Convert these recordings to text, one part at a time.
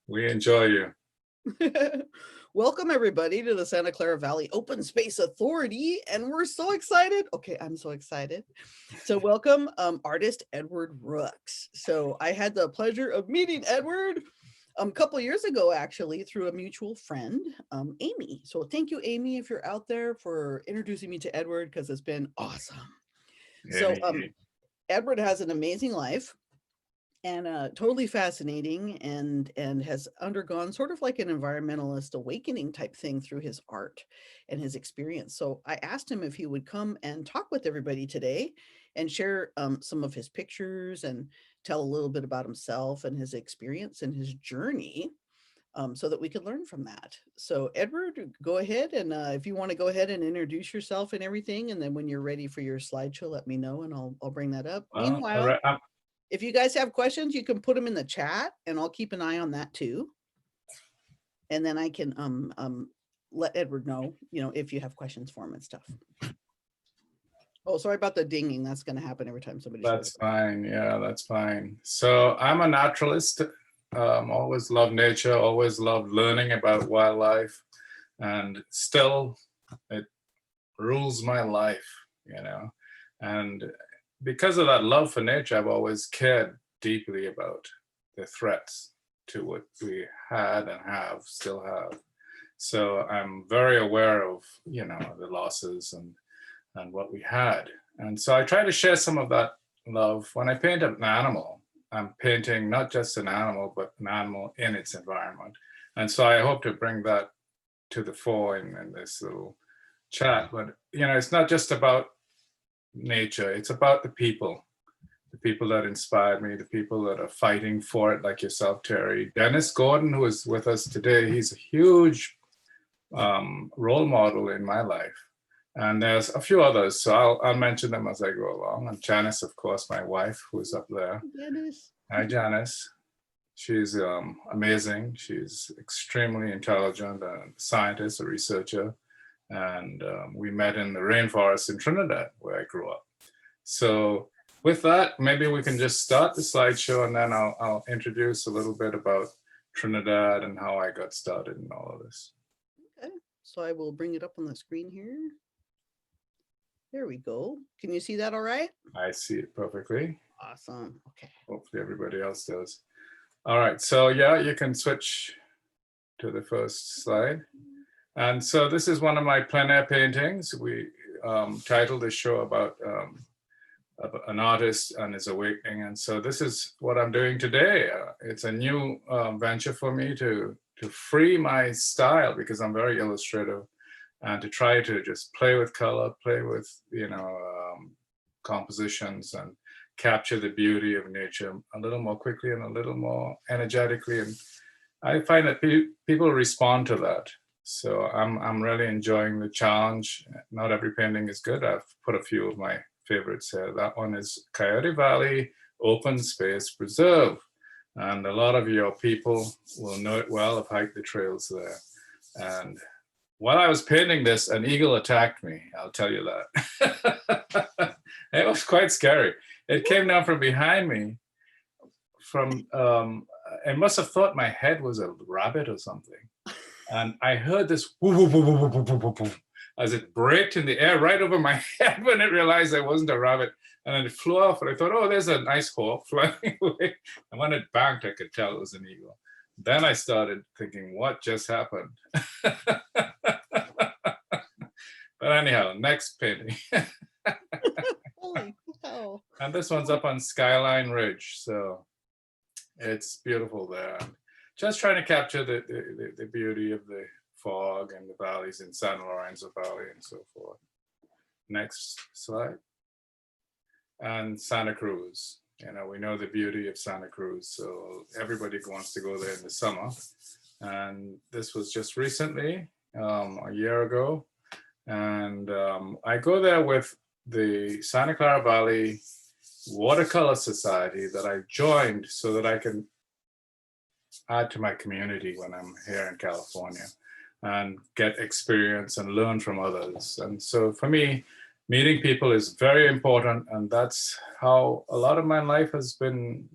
We enjoy you. Welcome everybody to the Santa Clara Valley Open Space Authority, and we're so excited. Okay, I'm so excited. So welcome artist Edward Rooks. So I had the pleasure of meeting Edward a couple years ago, actually, through a mutual friend, Amy. So thank you, Amy, if you're out there, for introducing me to Edward, because it's been awesome. So Edward has an amazing life, and totally fascinating, and has undergone sort of like an environmentalist awakening type thing through his art and his experience. So I asked him if he would come and talk with everybody today and share some of his pictures and tell a little bit about himself and his experience and his journey, so that we could learn from that. So Edward, go ahead, and if you want to go ahead and introduce yourself and everything, and then when you're ready for your slideshow, let me know and I'll bring that up. Meanwhile, if you guys have questions, you can put them in the chat, and I'll keep an eye on that too. And then I can let Edward know, if you have questions for him and stuff. Oh, sorry about the dinging. That's going to happen every time somebody shows up. That's fine. Yeah, that's fine. So I'm a naturalist. Always loved nature, always loved learning about wildlife, and still it rules my life, and because of that love for nature, I've always cared deeply about the threats to what we had and still have. So I'm very aware of, the losses and what we had. And so I try to share some of that love. When I paint an animal, I'm painting not just an animal, but an animal in its environment. And so I hope to bring that to the fore in this little chat. But, it's not just about nature, it's about the people that inspired me, the people that are fighting for it, like yourself, Terry. Dennis Gordon, who is with us today, he's a huge role model in my life, and there's a few others, so I'll mention them as I go along. And Janice, of course, my wife, who's up there. Janice. Hi, Janice. She's amazing. She's extremely intelligent, a scientist, a researcher. And we met in the rainforest in Trinidad, where I grew up. So with that, maybe we can just start the slideshow, and then I'll introduce a little bit about Trinidad and how I got started in all of this. Okay, so I will bring it up on the screen here. There we go. Can you see that all right? I see it perfectly. Awesome. Okay. Hopefully everybody else does. All right, so yeah, you can switch to the first slide. And so this is one of my plein air paintings. We titled the show about an artist and his awakening. And so this is what I'm doing today. It's a new venture for me to free my style, because I'm very illustrative, and to try to just play with color, play with, compositions, and capture the beauty of nature a little more quickly and a little more energetically. And I find that people respond to that. So I'm really enjoying the challenge. Not every painting is good. I've put a few of my favorites here. That one is Coyote Valley Open Space Preserve. And a lot of your people will know it well, have hiked the trails there. And while I was painting this, an eagle attacked me, I'll tell you that. It was quite scary. It came down from behind me. It must have thought my head was a rabbit or something. And I heard this woo, woo, woo, woo, woo, woo, woo, woo, as it braked in the air right over my head, when it realized I wasn't a rabbit. And then it flew off, and I thought, oh, there's a nice hawk flying away. And when it banked, I could tell it was an eagle. Then I started thinking, what just happened? But anyhow, next painting. Holy cow. And this one's up on Skyline Ridge. So it's beautiful there. Just trying to capture the beauty of the fog and the valleys in San Lorenzo Valley and so forth. Next slide. And Santa Cruz. We know the beauty of Santa Cruz, so everybody wants to go there in the summer. And this was just recently, a year ago. And I go there with the Santa Clara Valley Watercolor Society that I joined so that I can add to my community when I'm here in California and get experience and learn from others. And so for me, meeting people is very important, and that's how a lot of my life has been,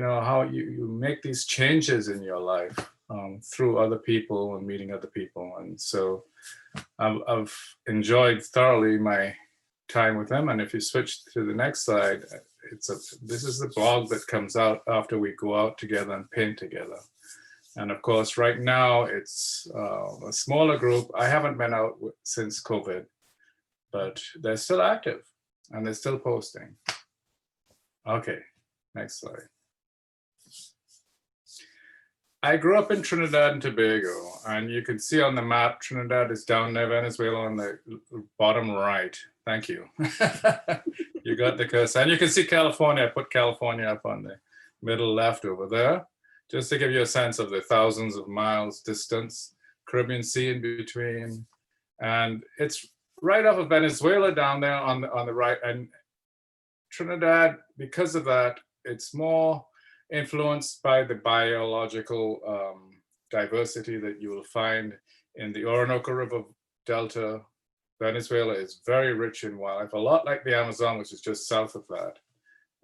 how you make these changes in your life through other people and meeting other people. And so I've enjoyed thoroughly my time with them. And if you switch to the next slide, this is the blog that comes out after we go out together and paint together. And of course, right now it's a smaller group. I haven't been out since COVID, but they're still active and they're still posting. Okay, next slide. I grew up in Trinidad and Tobago, and you can see on the map, Trinidad is down there, Venezuela on the bottom right. Thank you. You got the cursor. And you can see California. I put California up on the middle left over there, just to give you a sense of the thousands of miles distance, Caribbean Sea in between. And it's right off of Venezuela down there on the right. And Trinidad, because of that, it's more influenced by the biological diversity that you will find in the Orinoco River Delta. Venezuela is very rich in wildlife, a lot like the Amazon, which is just south of that.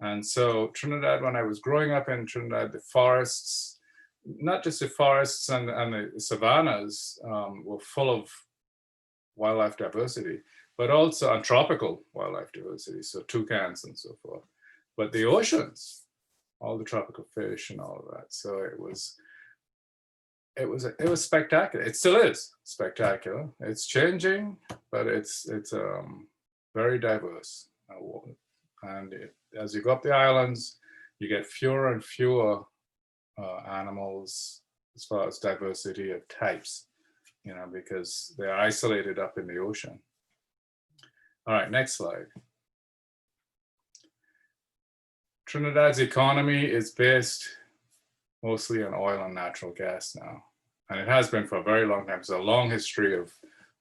And so Trinidad, when I was growing up in Trinidad, the forests, not just the forests and the savannas were full of wildlife diversity, but also and tropical wildlife diversity, so toucans and so forth. But the oceans, all the tropical fish and all of that. So it was spectacular. It still is spectacular. It's changing, but it's very diverse. And as you go up the islands, you get fewer and fewer animals as far as diversity of types, because they're isolated up in the ocean. All right, next slide. Trinidad's economy is based mostly on oil and natural gas now. And it has been for a very long time. It's a long history of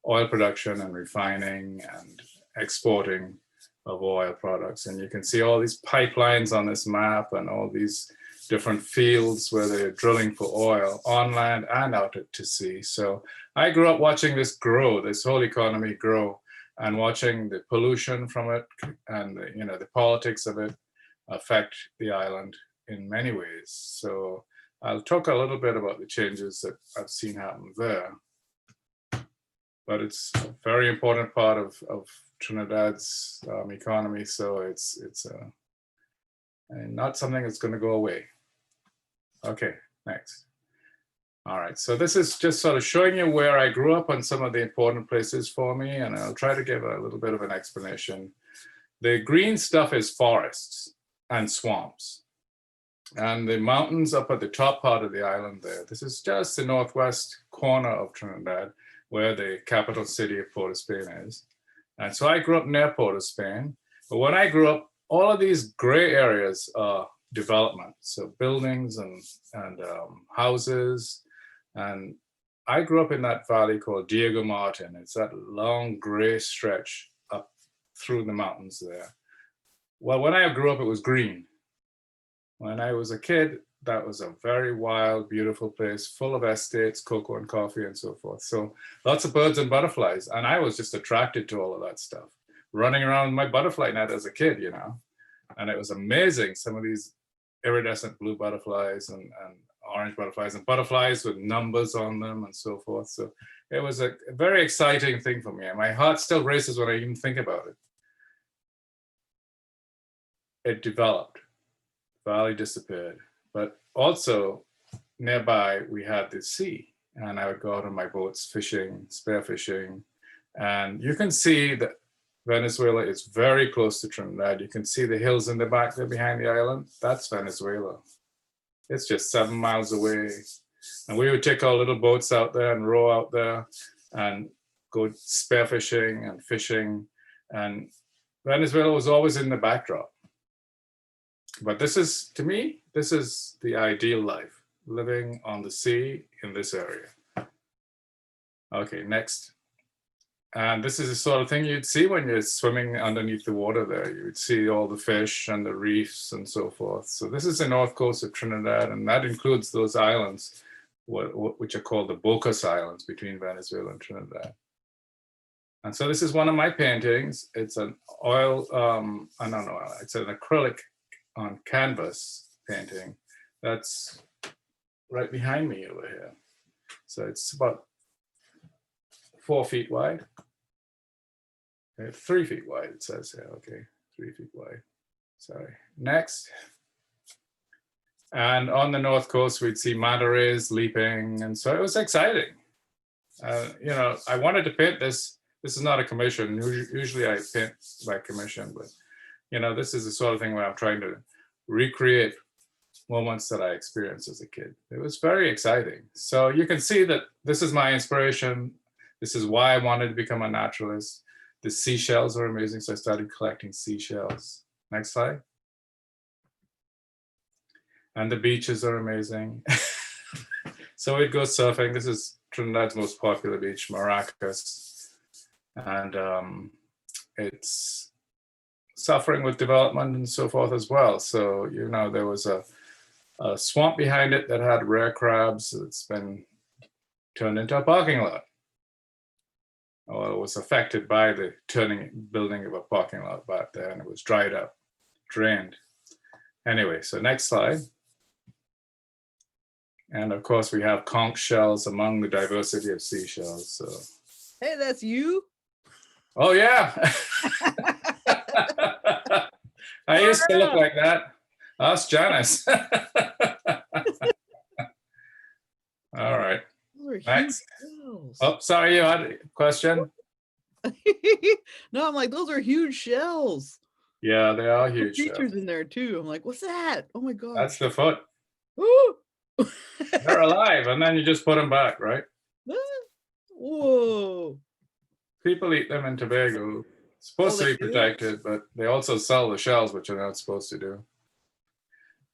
oil production and refining and exporting of oil products. And you can see all these pipelines on this map and all these different fields where they're drilling for oil on land and out to sea. So I grew up watching this grow, this whole economy grow, and watching the pollution from it and the politics of it affect the island in many ways. So I'll talk a little bit about the changes that I've seen happen there. But it's a very important part of Trinidad's economy, so it's not something that's going to go away. Okay, next. All right, so this is just sort of showing you where I grew up and some of the important places for me, and I'll try to give a little bit of an explanation. The green stuff is forests and swamps. And the mountains up at the top part of the island there, this is just the northwest corner of Trinidad, where the capital city of Port of Spain is. And so I grew up near Port of Spain. But when I grew up, all of these gray areas are development. So buildings and houses. And I grew up in that valley called Diego Martin. It's that long gray stretch up through the mountains there. Well, when I grew up, it was green. When I was a kid, that was a very wild, beautiful place, full of estates, cocoa and coffee and so forth. So lots of birds and butterflies. And I was just attracted to all of that stuff, running around with my butterfly net as a kid, And it was amazing, some of these iridescent blue butterflies and orange butterflies and butterflies with numbers on them and so forth. So it was a very exciting thing for me. And my heart still races when I even think about it. It developed. The valley disappeared. But also nearby, we had the sea. And I would go out on my boats fishing, spearfishing. And you can see that Venezuela is very close to Trinidad. You can see the hills in the back there behind the island. That's Venezuela. It's just 7 miles away. And we would take our little boats out there and row out there and go spearfishing and fishing. And Venezuela was always in the backdrop. But this is, to me, this is the ideal life, living on the sea in this area. Okay, next. And this is the sort of thing you'd see when you're swimming underneath the water there. You would see all the fish and the reefs and so forth. So this is the north coast of Trinidad, and that includes those islands, which are called the Bocas Islands between Venezuela and Trinidad. And so this is one of my paintings. It's an it's an acrylic on canvas painting. that's right behind me over here. So it's about 4 feet wide. Okay, 3 feet wide, it says here. Okay, 3 feet wide. Sorry. Next. And on the north coast, we'd see manta rays leaping. And so it was exciting. You know, I wanted to paint this. This is not a commission. Usually I paint by commission, but, you know, this is the sort of thing where I'm trying to recreate moments that I experienced as a kid. It was very exciting. So you can see that this is my inspiration. This is why I wanted to become a naturalist. The seashells are amazing, so I started collecting seashells. Next slide. And the beaches are amazing. So we'd go surfing. This is Trinidad's most popular beach, Maracas. And it's suffering with development and so forth as well. So, you know, there was a swamp behind it that had rare crabs. It's been turned into a parking lot. Well, it was affected by the building of a parking lot back there, and it was dried up, drained. Anyway, so next slide. And of course, we have conch shells among the diversity of seashells. So, Hey, that's you? oh yeah. I used to look like that. Ask Janice. All right. Next. Oh, sorry, you had a question? No, I'm like, those are huge shells. Yeah, they are huge. Creatures in there too. I'm like, what's that? Oh my god. That's the foot. Ooh. They're alive, and then you just put them back, right? Whoa. People eat them in Tobago. It's supposed to be protected, but they also sell the shells, which you're not supposed to do.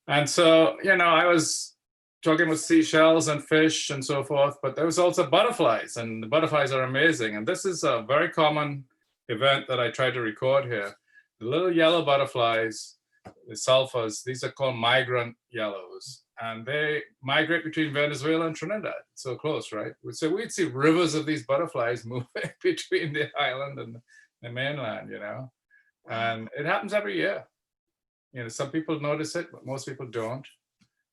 And so, you know, I was talking with seashells and fish and so forth, but there was also butterflies, and the butterflies are amazing. And this is a very common event that I tried to record here. The little yellow butterflies, the sulfurs, these are called migrant yellows, and they migrate between Venezuela and Trinidad. So close, right? So we'd see rivers of these butterflies moving between the island and the mainland, you know, and it happens every year. You know, some people notice it, but most people don't.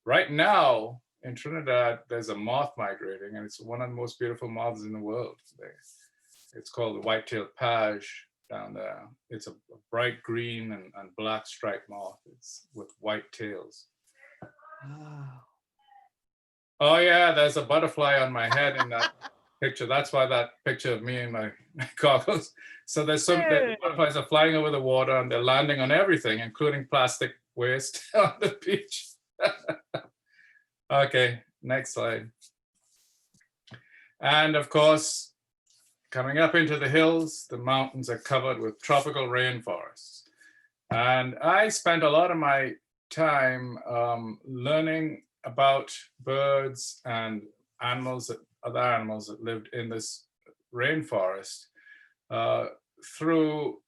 Right now in Trinidad, there's a moth migrating, and it's one of the most beautiful moths in the world. It's called the white-tailed page down there. It's a bright green and black striped moth. It's with white tails. Wow. Oh yeah, there's a butterfly on my head in that picture. That's why that picture of me in my goggles. So there's the butterflies are flying over the water, and they're landing on everything, including plastic waste on the beach. Okay, next slide. And of course, coming up into the hills, the mountains are covered with tropical rainforests. And I spent a lot of my time learning about birds and animals, other animals that lived in this rainforest through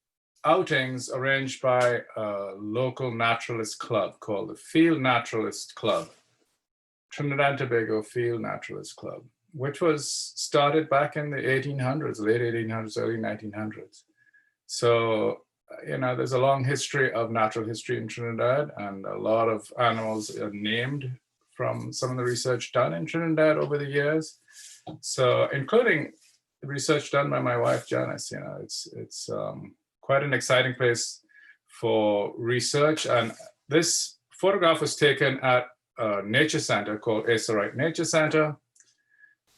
outings arranged by a local naturalist club called the Field Naturalist Club, Trinidad and Tobago Field Naturalist Club, which was started back in the 1800s, late 1800s, early 1900s. So, you know, there's a long history of natural history in Trinidad, and a lot of animals are named from some of the research done in Trinidad over the years. So, including the research done by my wife, Janice. You know, it's quite an exciting place for research. And this photograph was taken at a nature center called Wright Nature Center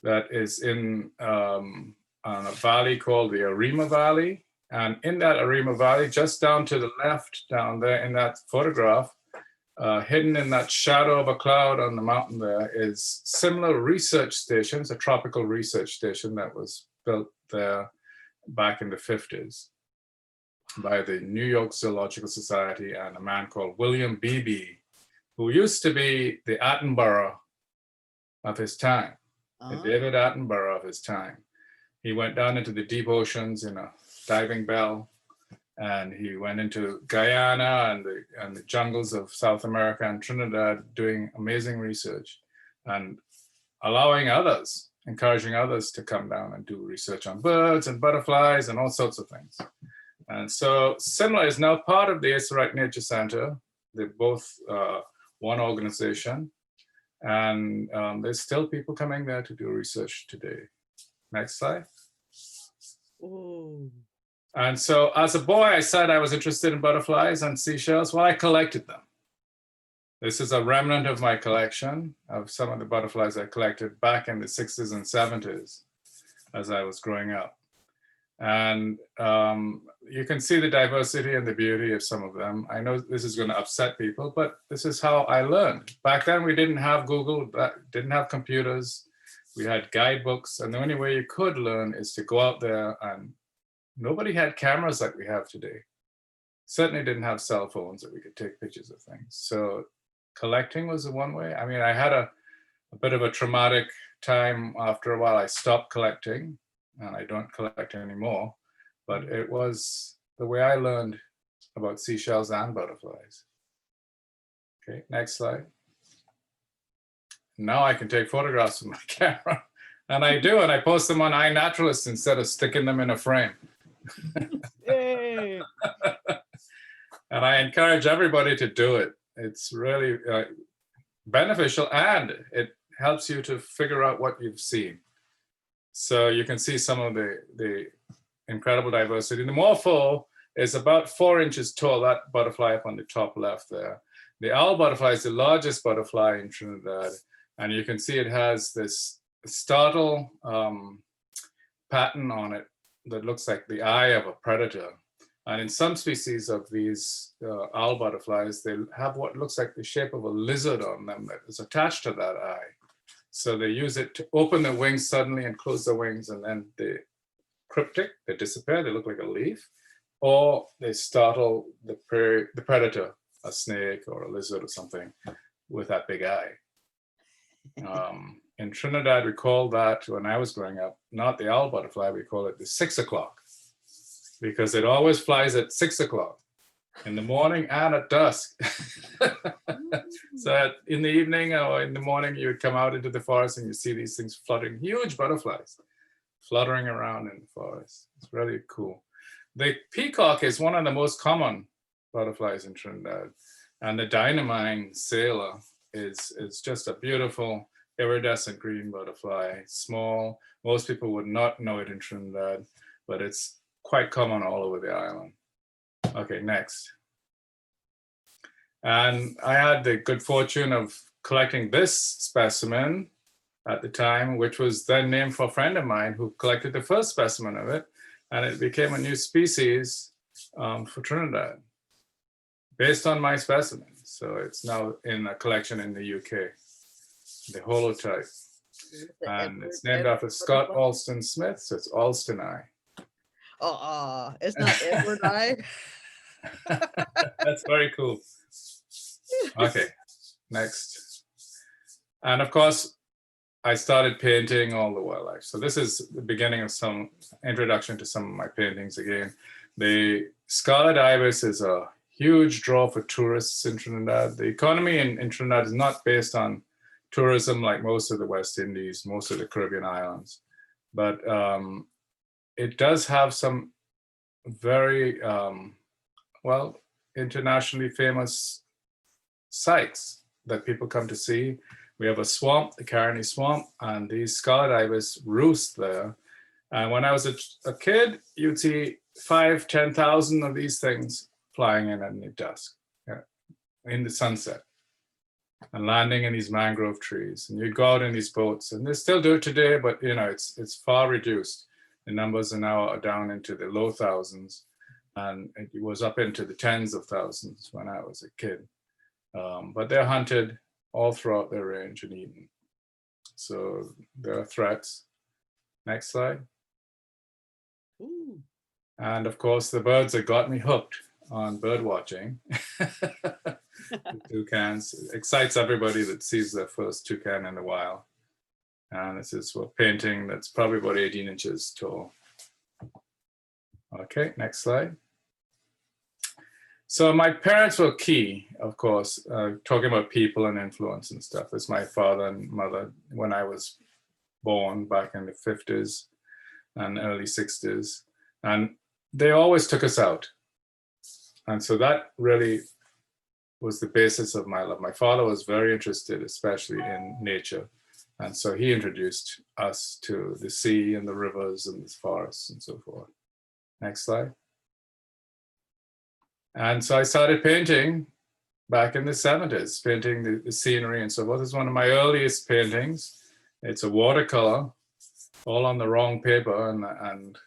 that is in on a valley called the Arima Valley. And in that Arima Valley, just down to the left, down there in that photograph, hidden in that shadow of a cloud on the mountain there is similar research stations, a tropical research station that was built there back in the 50s by the New York Zoological Society and a man called William Beebe, who used to be the Attenborough of his time, the David Attenborough of his time. He went down into the deep oceans in a diving bell, and he went into Guyana and the jungles of South America and Trinidad doing amazing research and allowing others, encouraging others to come down and do research on birds and butterflies and all sorts of things. And so Simla is now part of the Wright Nature Center. They're both one organization. And there's still people coming there to do research today. Next slide. Ooh. And so as a boy, I said I was interested in butterflies and seashells. Well, I collected them. This is a remnant of my collection of some of the butterflies I collected back in the 60s and 70s as I was growing up. And you can see the diversity and the beauty of some of them. I know this is going to upset people, but this is how I learned. Back then, we didn't have Google, didn't have computers. We had guidebooks, and the only way you could learn is to go out there, and nobody had cameras like we have today. Certainly didn't have cell phones that we could take pictures of things. So collecting was the one way. I mean, I had a bit of a traumatic time after a while. I stopped collecting, and I don't collect anymore, but it was the way I learned about seashells and butterflies. Okay, next slide. Now I can take photographs with my camera, and I do, and I post them on iNaturalist instead of sticking them in a frame. Yay. And I encourage everybody to do it. It's really beneficial, and it helps you to figure out what you've seen. So you can see some of the incredible diversity. The morpho is about 4 inches tall, that butterfly up on the top left there. The owl butterfly is the largest butterfly in Trinidad. And you can see it has this startle pattern on it that looks like the eye of a predator. And in some species of these owl butterflies, they have what looks like the shape of a lizard on them that is attached to that eye. So they use it to open their wings suddenly and close their wings, and then they cryptic, they disappear, they look like a leaf, or they startle the predator, a snake or a lizard or something, with that big eye. In Trinidad, we call that, when I was growing up, not the owl butterfly, we call it the 6 o'clock, because it always flies at 6 o'clock in the morning and at dusk. So in the evening or in the morning, you would come out into the forest and you see these things fluttering, huge butterflies fluttering around in the forest. It's really cool. The peacock is one of the most common butterflies in Trinidad. And the dynamine sailor is just a beautiful iridescent green butterfly, small. Most people would not know it in Trinidad, but it's quite common all over the island. Okay, next. And I had the good fortune of collecting this specimen at the time, which was then named for a friend of mine who collected the first specimen of it, and it became a new species for Trinidad, based on my specimen. So it's now in a collection in the UK, the holotype. And it's named after Scott Alston Smith, so it's Alstonii. It's not Edward I. That's very cool. Okay, next. And of course, I started painting all the wildlife. So this is the beginning of some introduction to some of my paintings again. The scarlet ibis is a huge draw for tourists in Trinidad. The economy in Trinidad is not based on tourism like most of the West Indies, most of the Caribbean islands. But it does have some very, well, internationally famous sites that people come to see. We have a swamp, the Caroni Swamp, and these scarlet ibis roost there. And when I was a kid, you'd see 5,000, 10,000 of these things flying in at the dusk, in the sunset, and landing in these mangrove trees. And you'd go out in these boats, and they still do it today, but you know, it's far reduced. The numbers are now down into the low thousands, and it was up into the tens of thousands when I was a kid. But they're hunted all throughout their range and eaten. So there are threats. Next slide. Ooh. And of course, the birds that got me hooked on bird watching. The toucans. It excites everybody that sees their first toucan in the wild. And this is a painting that's probably about 18 inches tall. Okay, next slide. So my parents were key, of course, talking about people and influence and stuff. It's my father and mother when I was born back in the 50s and early 60s. And they always took us out. And so that really was the basis of my love. My father was very interested, especially in nature. And so he introduced us to the sea and the rivers and the forests and so forth. Next slide. And so I started painting back in the 70s, painting the scenery and so forth. This is one of my earliest paintings. It's a watercolor, all on the wrong paper, and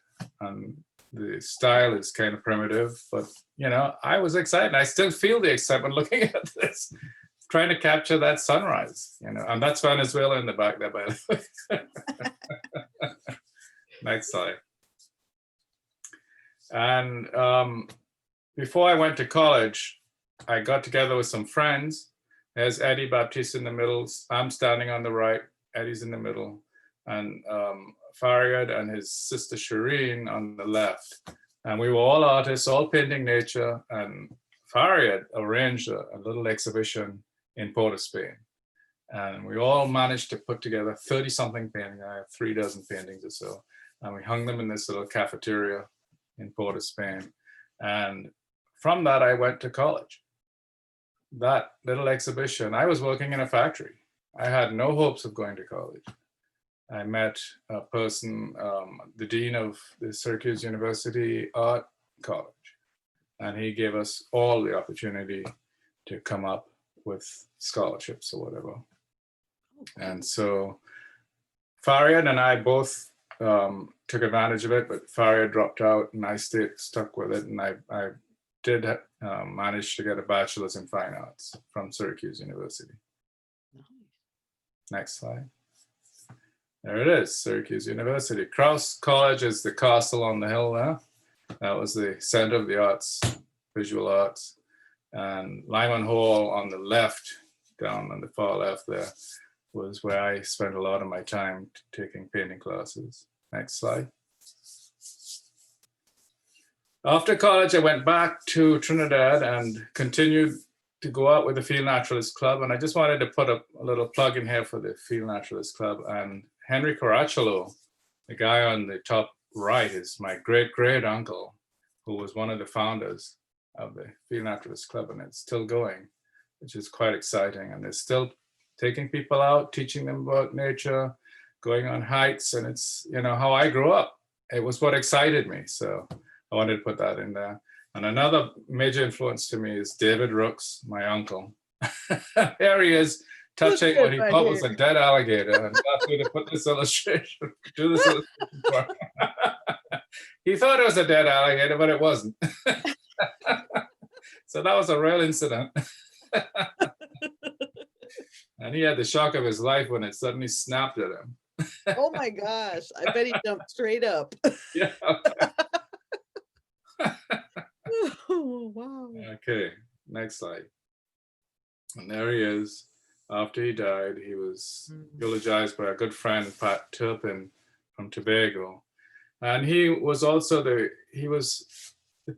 the style is kind of primitive, but you know, I was excited. I still feel the excitement looking at this, trying to capture that sunrise, you know, and that's Venezuela in the back there, by the way. Next slide. And before I went to college, I got together with some friends. There's Eddie Baptiste in the middle. I'm standing on the right. Eddie's in the middle. And Faryad and his sister Shireen on the left. And we were all artists, all painting nature. And Faryad arranged a little exhibition in Port of Spain. And we all managed to put together 30-something paintings. I have 3 dozen paintings or so. And we hung them in this little cafeteria in Port of Spain. And from that, I went to college. That little exhibition, I was working in a factory. I had no hopes of going to college. I met a person, the dean of the Syracuse University Art College, and he gave us all the opportunity to come up with scholarships or whatever. And so Faryad and I both took advantage of it, but Faryad dropped out and I stuck with it. And I did manage to get a bachelor's in fine arts from Syracuse University. Next slide. There it is, Syracuse University. Krauss College is the castle on the hill there. That was the center of the arts, visual arts. And Lyman Hall on the left, down on the far left there, was where I spent a lot of my time taking painting classes. Next slide. After college, I went back to Trinidad and continued to go out with the Field Naturalist Club. And I just wanted to put a little plug in here for the Field Naturalist Club. And Henry Caracciolo, the guy on the top right, is my great uncle, who was one of the founders of the Field Naturalist Club, and it's still going, which is quite exciting. And they're still taking people out, teaching them about nature, going on hikes, and it's, you know, how I grew up. It was what excited me, so I wanted to put that in there. And another major influence to me is David Rooks, my uncle. There he is, touching what he thought was a dead alligator, and asked me to put this illustration, do this illustration for him. He thought it was a dead alligator, but it wasn't. So that was a real incident. And he had the shock of his life when it suddenly snapped at him. Oh my gosh, I bet he jumped straight up. Yeah. Oh, wow. Okay, next slide. And there he is. After he died, he was eulogized by a good friend, Pat Turpin from Tobago. And he was also the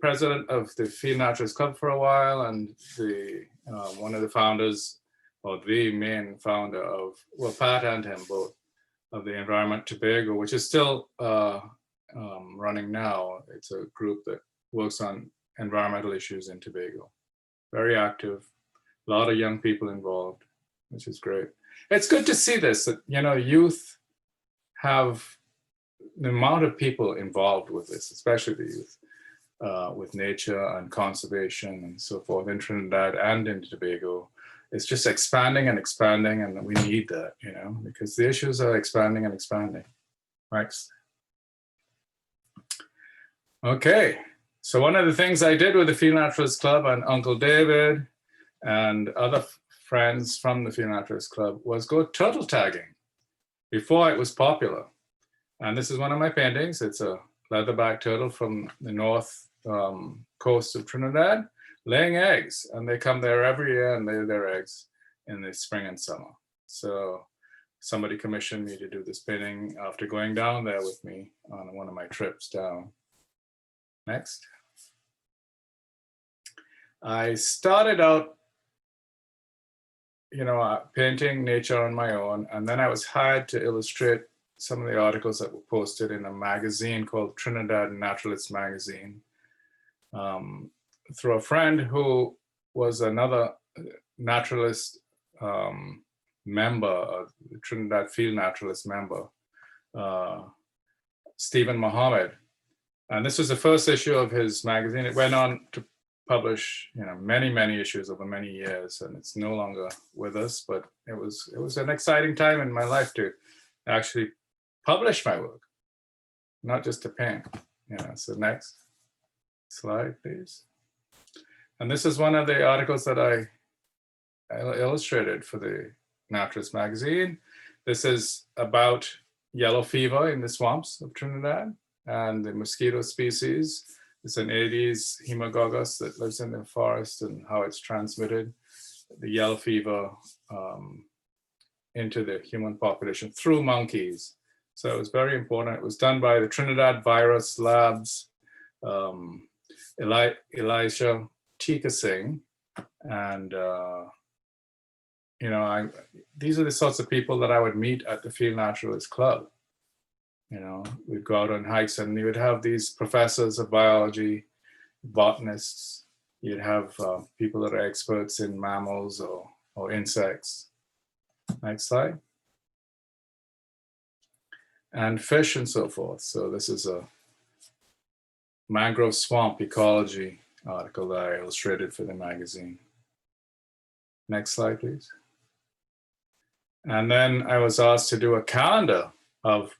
president of the Field Naturalist Club for a while, and one of the founders, or the main founder of, well, Pat and him both, of the Environment Tobago, which is still running now. It's a group that works on environmental issues in Tobago. Very active, a lot of young people involved, which is great. It's good to see this, that, you know, youth have the amount of people involved with this, especially the youth, with nature and conservation and so forth in Trinidad and in Tobago. It's just expanding and expanding, and we need that, you know, because the issues are expanding and expanding. Next. Okay, so one of the things I did with the Field Naturalist Club and Uncle David and other friends from the Field Naturalist Club was go turtle tagging before it was popular. And this is one of my paintings. It's a leatherback turtle from the north coast of Trinidad, laying eggs, and they come there every year and lay their eggs in the spring and summer. So somebody commissioned me to do this painting after going down there with me on one of my trips down. Next. I started out, you know, painting nature on my own, and then I was hired to illustrate some of the articles that were posted in a magazine called Trinidad Naturalist Magazine, through a friend who was another naturalist member, the Trinidad field naturalist member, Stephen Mohammed. And this was the first issue of his magazine. It went on to publish, many, many issues over many years, and it's no longer with us, but it was an exciting time in my life to actually publish my work, not just to paint. So next slide, please. And this is one of the articles that I illustrated for the Naturalist magazine. This is about yellow fever in the swamps of Trinidad and the mosquito species. It's an Aedes haemogogus that lives in the forest and how it's transmitted, the yellow fever, into the human population through monkeys. So it was very important. It was done by the Trinidad Virus Labs, Elijah Tikasing, and these are the sorts of people that I would meet at the Field Naturalist Club. We'd go out on hikes, and you would have these professors of biology, botanists. You'd have people that are experts in mammals or insects. Next slide. And fish and so forth. So this is a mangrove swamp ecology article that I illustrated for the magazine. Next slide, please. And then I was asked to do a calendar of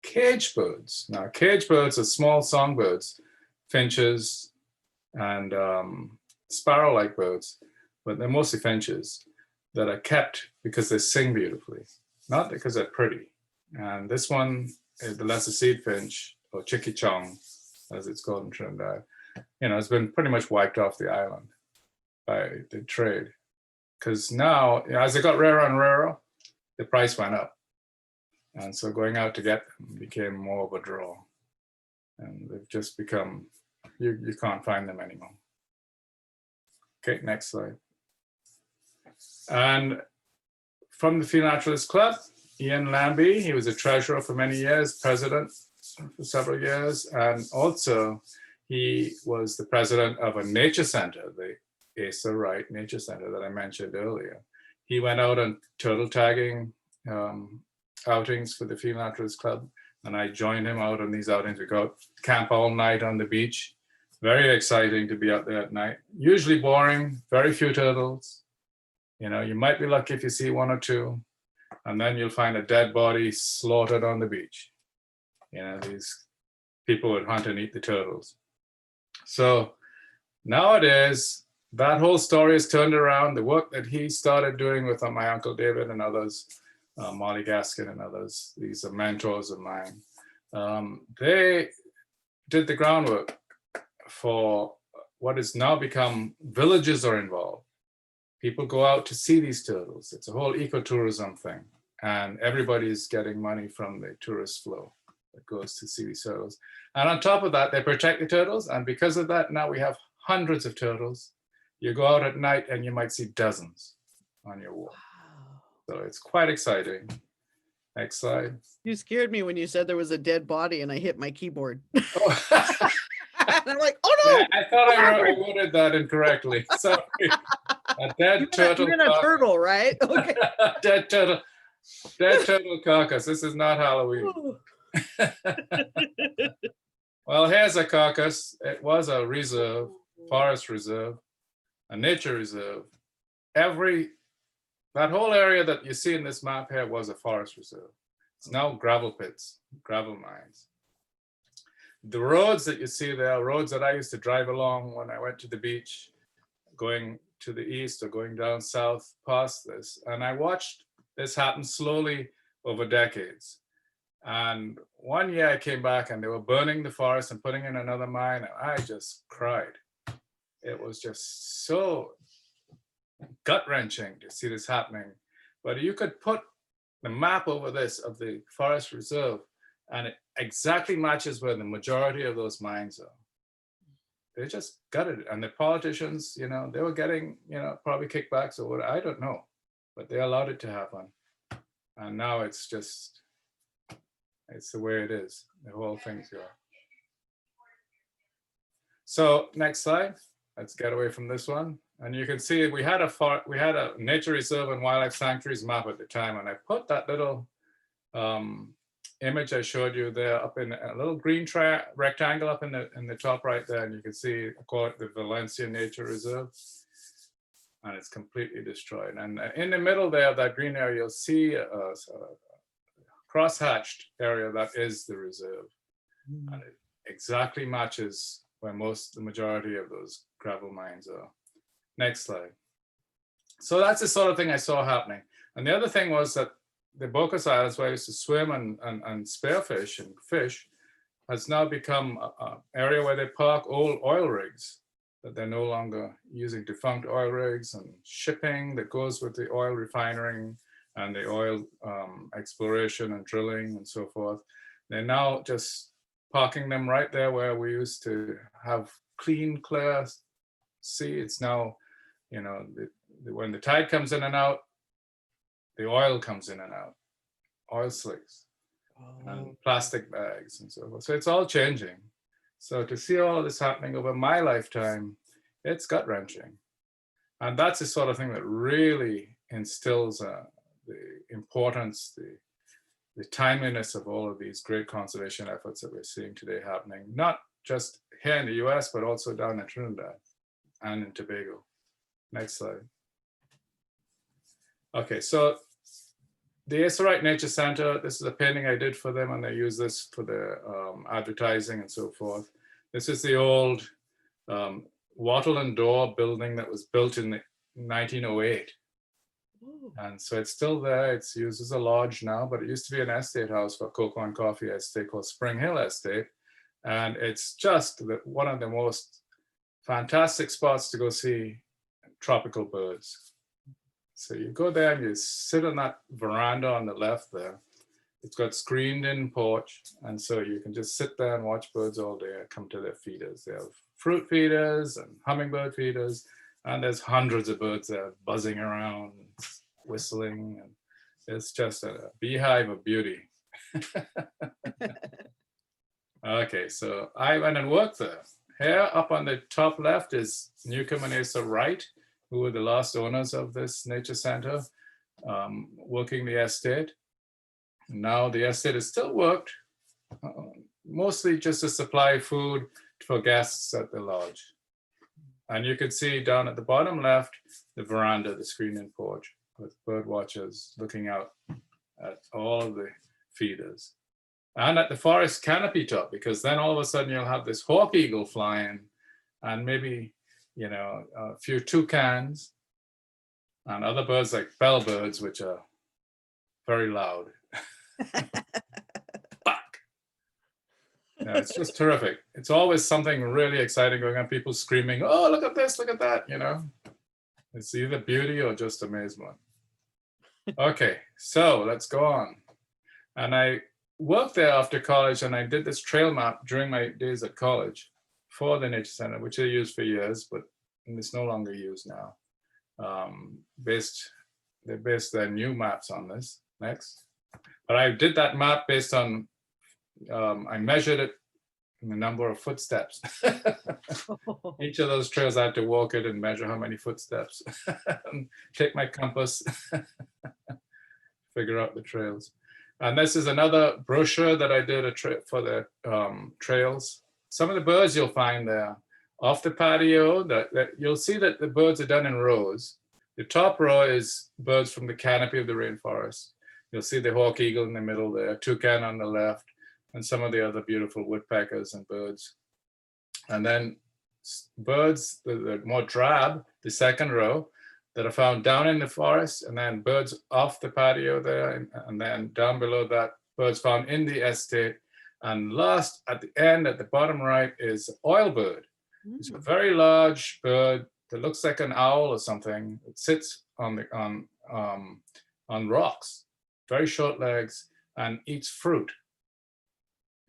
cage birds. Now, cage birds are small songbirds, finches and sparrow-like birds, but they're mostly finches that are kept because they sing beautifully, not because they're pretty. And this one, the lesser seed finch, or chiquichong, as it's called in Trinidad, has been pretty much wiped off the island by the trade. Because now, as it got rarer and rarer, the price went up. And so going out to get them became more of a draw. And they've just become, you can't find them anymore. Okay, next slide. And from the Field Naturalist Club, Ian Lambie, he was a treasurer for many years, president for several years, and also he was the president of a nature center, the Asa Wright Nature Center that I mentioned earlier. He went out on turtle tagging outings for the Field Naturalist Club, and I joined him out on these outings. We go camp all night on the beach. Very exciting to be out there at night. Usually boring, very few turtles. You might be lucky if you see one or two, and then you'll find a dead body slaughtered on the beach. These people would hunt and eat the turtles. So nowadays, that whole story is turned around. The work that he started doing with my Uncle David and others, Molly Gaskin and others, these are mentors of mine. They did the groundwork for what has now become villages are involved. People go out to see these turtles. It's a whole ecotourism thing. And everybody's getting money from the tourist flow that goes to see these turtles. And on top of that, they protect the turtles. And because of that, now we have hundreds of turtles. You go out at night and you might see dozens on your walk. So it's quite exciting. Next slide. You scared me when you said there was a dead body and I hit my keyboard. Oh. And I'm like, oh no! Yeah, I thought I worded that incorrectly. Sorry. A dead turtle. You meant a turtle, right? Okay. Dead turtle carcass. This is not Halloween. Well, here's a carcass. It was a reserve, forest reserve, a nature reserve. That whole area that you see in this map here was a forest reserve. It's now gravel pits, gravel mines. The roads that you see there are roads that I used to drive along when I went to the beach, going to the east or going down south past this. And I watched this happen slowly over decades. And one year I came back and they were burning the forest and putting in another mine, and I just cried. It was just so gut-wrenching to see this happening. But you could put the map over this of the forest reserve, and it exactly matches where the majority of those mines are. They just gutted it. And the politicians, they were getting, probably kickbacks or what, I don't know, but they allowed it to happen. And now it's the way it is. The whole thing's gone. So next slide. Let's get away from this one And you can see we had a nature reserve and wildlife sanctuaries map at the time, and I put that little image I showed you there up in a little green rectangle up in the top right there, and you can see the Valencia Nature Reserve, and it's completely destroyed. And in the middle there of that green area, you'll see a cross-hatched area that is the reserve, and it exactly matches where the majority of those gravel mines are. Next slide. So that's the sort of thing I saw happening. And the other thing was that the Bocas Islands, where I used to swim and spearfish and fish, has now become an area where they park old oil rigs that they're no longer using, defunct oil rigs and shipping that goes with the oil refining and the oil exploration and drilling and so forth. They're now just parking them right there where we used to have clean, clear sea. It's now, you know, when the tide comes in and out, the oil comes in and out, oil slicks and plastic bags and so forth. So it's all changing. So to see all of this happening over my lifetime, it's gut-wrenching. And that's the sort of thing that really instills the importance, the timeliness of all of these great conservation efforts that we're seeing today happening, not just here in the US, but also down in Trinidad and in Tobago. Next slide. Okay, so the Wright Nature Center, this is a painting I did for them, and they use this for their advertising and so forth. This is the old wattle and door building that was built in 1908. Ooh. And so it's still there. It's used as a lodge now, but it used to be an estate house for cocoa and coffee estate called Spring Hill Estate. And it's just one of the most fantastic spots to go see tropical birds. So you go there and you sit on that veranda on the left there. It's got screened in porch. And so you can just sit there and watch birds all day and come to their feeders. They have fruit feeders and hummingbird feeders. And there's hundreds of birds there buzzing around, whistling. And it's just a beehive of beauty. Okay, so I went and worked there. Here up on the top left is Newcomb and Asa Wright, who were the last owners of this nature center, working the estate. Now the estate is still worked, mostly just to supply food for guests at the lodge. And you can see down at the bottom left, the veranda, the screen-in porch, with bird watchers looking out at all of the feeders. And at the forest canopy top, because then all of a sudden you'll have this hawk eagle flying and maybe, you know, a few toucans and other birds like bellbirds, which are very loud. Yeah, it's just terrific. It's always something really exciting going on. People screaming, "Oh, look at this, look at that," you know. It's either beauty or just amazement. Okay, so let's go on. And I worked there after college, and I did this trail map during my days at college for the Nature Center, which I used for years, but it's no longer used now. They based their new maps on this. Next. But I did that map based on, I measured it in the number of footsteps. Each of those trails I had to walk it and measure how many footsteps. And take my compass, figure out the trails. And this is another brochure that I did for the trails. Some of the birds you'll find there off the patio, that you'll see that the birds are done in rows. The top row is birds from the canopy of the rainforest. You'll see the hawk eagle in the middle there, toucan on the left, and some of the other beautiful woodpeckers and birds. And then birds that are more drab, the second row, that are found down in the forest, and then birds off the patio there, and then down below that, birds found in the estate. And last, at the end, at the bottom right, is oilbird. It's a very large bird that looks like an owl or something. It sits on rocks, very short legs, and eats fruit.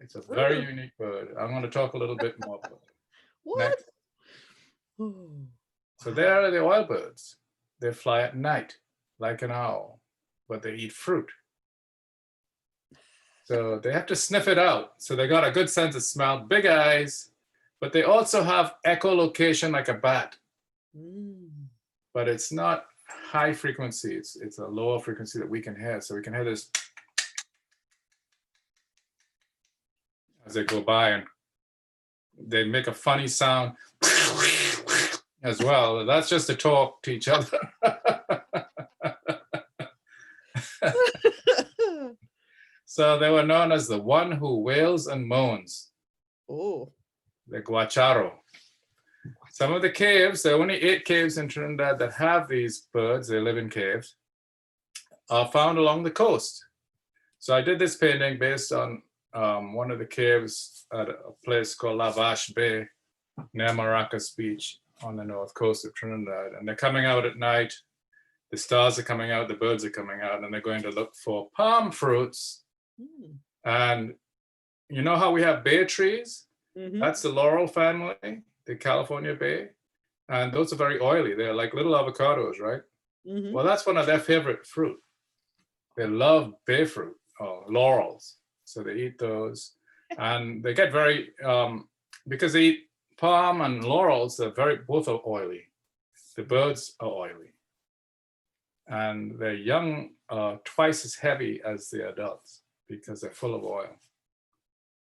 It's a very unique bird. I'm going to talk a little bit more about it. What? Next. So there are the oilbirds. They fly at night like an owl, but they eat fruit. So they have to sniff it out. So they got a good sense of smell, big eyes, but they also have echolocation like a bat. but it's not high frequency. It's a lower frequency that we can hear. So we can hear this as they go by, and they make a funny sound as well. That's just to talk to each other. So they were known as the one who wails and moans. Oh. The guacharo. Some of the caves, there are only 8 caves in Trinidad that have these birds, they live in caves, are found along the coast. So I did this painting based on one of the caves at a place called La Vache Bay near Maracas Beach on the north coast of Trinidad. And they're coming out at night. The stars are coming out, the birds are coming out, and they're going to look for palm fruits. And you know how we have bay trees? That's the laurel family, the California bay. And those are very oily. They're like little avocados, right? Well, that's one of their favorite fruit. They love bay fruit or laurels. So they eat those. And they get very, because they eat palm and laurels, both are oily. The birds are oily. And their young are twice as heavy as the adults because they're full of oil.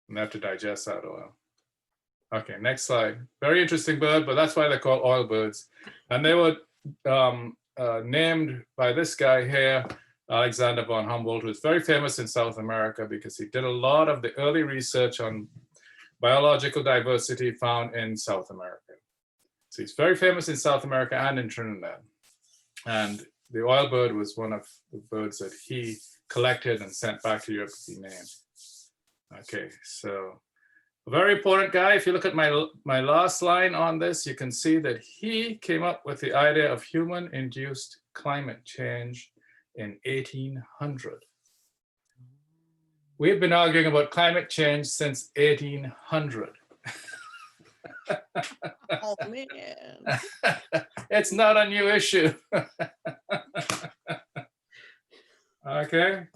And they have to digest that oil. Okay, next slide. Very interesting bird, but that's why they're called oil birds. And they were named by this guy here, Alexander von Humboldt, who's very famous in South America because he did a lot of the early research on biological diversity found in South America. So he's very famous in South America and in Trinidad. And the oil bird was one of the birds that he collected and sent back to Europe to be named. Okay, so a very important guy. If you look at my last line on this, you can see that he came up with the idea of human-induced climate change in 1800. We've been arguing about climate change since 1800. Oh, man. It's not a new issue. Okay,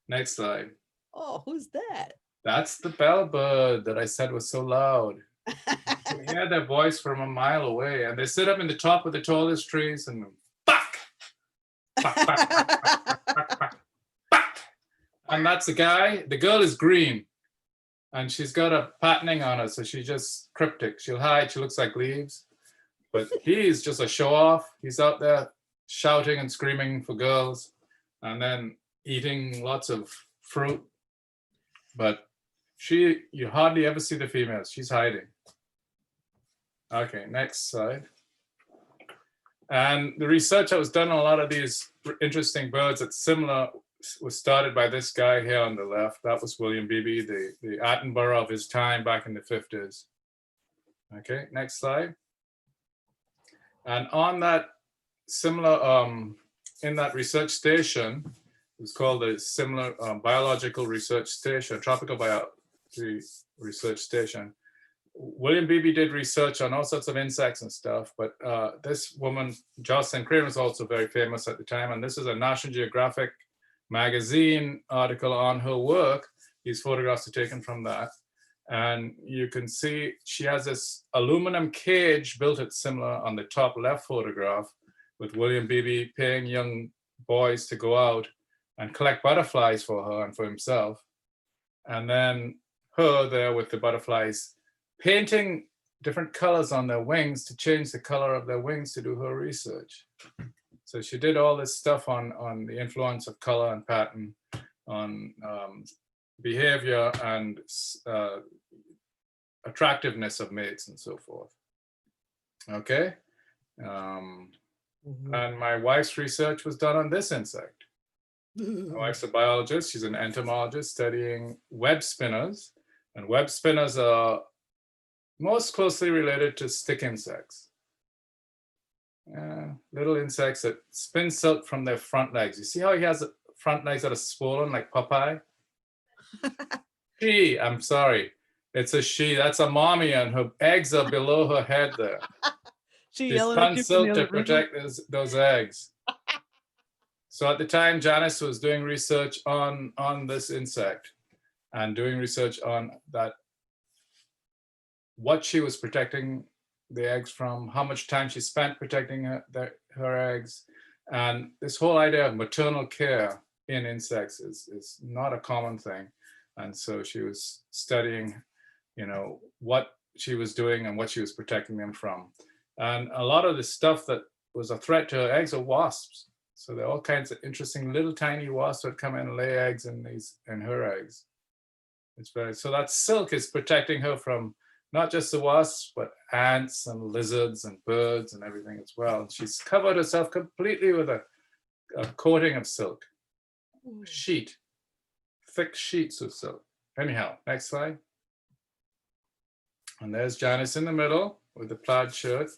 next slide. Oh, who's that? That's the bellbird that I said was so loud. You hear their voice from a mile away, and they sit up in the top of the tallest trees and back, back, back, back, back, back, back. And that's the guy. The girl is green, and she's got a patterning on her, so she's just cryptic. She'll hide. She looks like leaves, but he's just a show off. He's out there shouting and screaming for girls, and then eating lots of fruit. But you hardly ever see the females. She's hiding. Okay, next slide. And the research that was done on a lot of these interesting birds that's similar was started by this guy here on the left. That was William Beebe, the Attenborough of his time back in the 50s. Okay, next slide. And on that similar, in that research station, it was called the similar biological research station, tropical biology research station. William Beebe did research on all sorts of insects and stuff, but this woman, Jocelyn Crane, was also very famous at the time, and this is a National Geographic magazine article on her work. These photographs are taken from that, and you can see she has this aluminum cage built at similar on the top left photograph with William Beebe paying young boys to go out and collect butterflies for her and for himself, and then her there with the butterflies painting different colors on their wings to change the color of their wings to do her research. So she did all this stuff on the influence of color and pattern on behavior and attractiveness of mates and so forth. Okay. And my wife's research was done on this insect. My wife's a biologist. She's an entomologist studying web spinners. And web spinners are most closely related to stick insects. Little insects that spin silk from their front legs. You see how he has front legs that are swollen like Popeye? I'm sorry. It's a she. That's a mommy, and her eggs are below her head there. She spun silk to protect those eggs. So at the time, Janice was doing research on this insect and doing research on that, what she was protecting the eggs from, how much time she spent protecting her eggs. And this whole idea of maternal care in insects is not a common thing. And so she was studying, what she was doing and what she was protecting them from. And a lot of the stuff that was a threat to her eggs are wasps. So there are all kinds of interesting little tiny wasps that come in and lay eggs in her eggs. So that silk is protecting her from not just the wasps, but ants and lizards and birds and everything as well. She's covered herself completely with a coating of silk, thick sheets of silk. Anyhow, next slide. And there's Janice in the middle with the plaid shirt.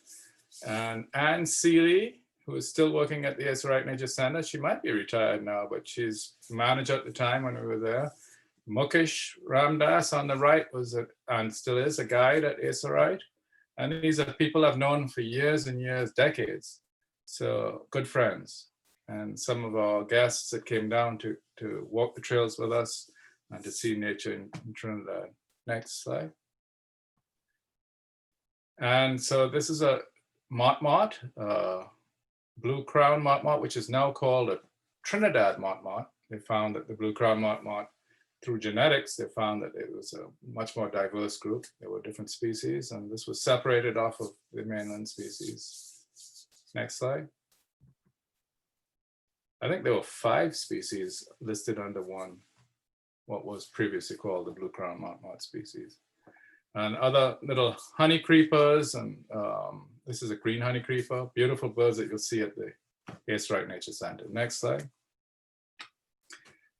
And Anne Seeley, who is still working at the Wright Nature Center. She might be retired now, but she's manager at the time when we were there. Mukesh Ramdas on the right and still is a guide at Wright. And these are people I've known for years and years, decades. So good friends. And some of our guests that came down to walk the trails with us and to see nature in Trinidad. Next slide. And so this is a motmot, blue crown motmot, which is now called a Trinidad motmot. They found that the blue crown motmot, through genetics, they found that it was a much more diverse group. There were different species, and this was separated off of the mainland species. Next slide. I think there were 5 species listed under what was previously called the blue crown motmot species. And other little honey creepers, and this is a green honey creeper, beautiful birds that you'll see at the Wright Nature Center. Next slide.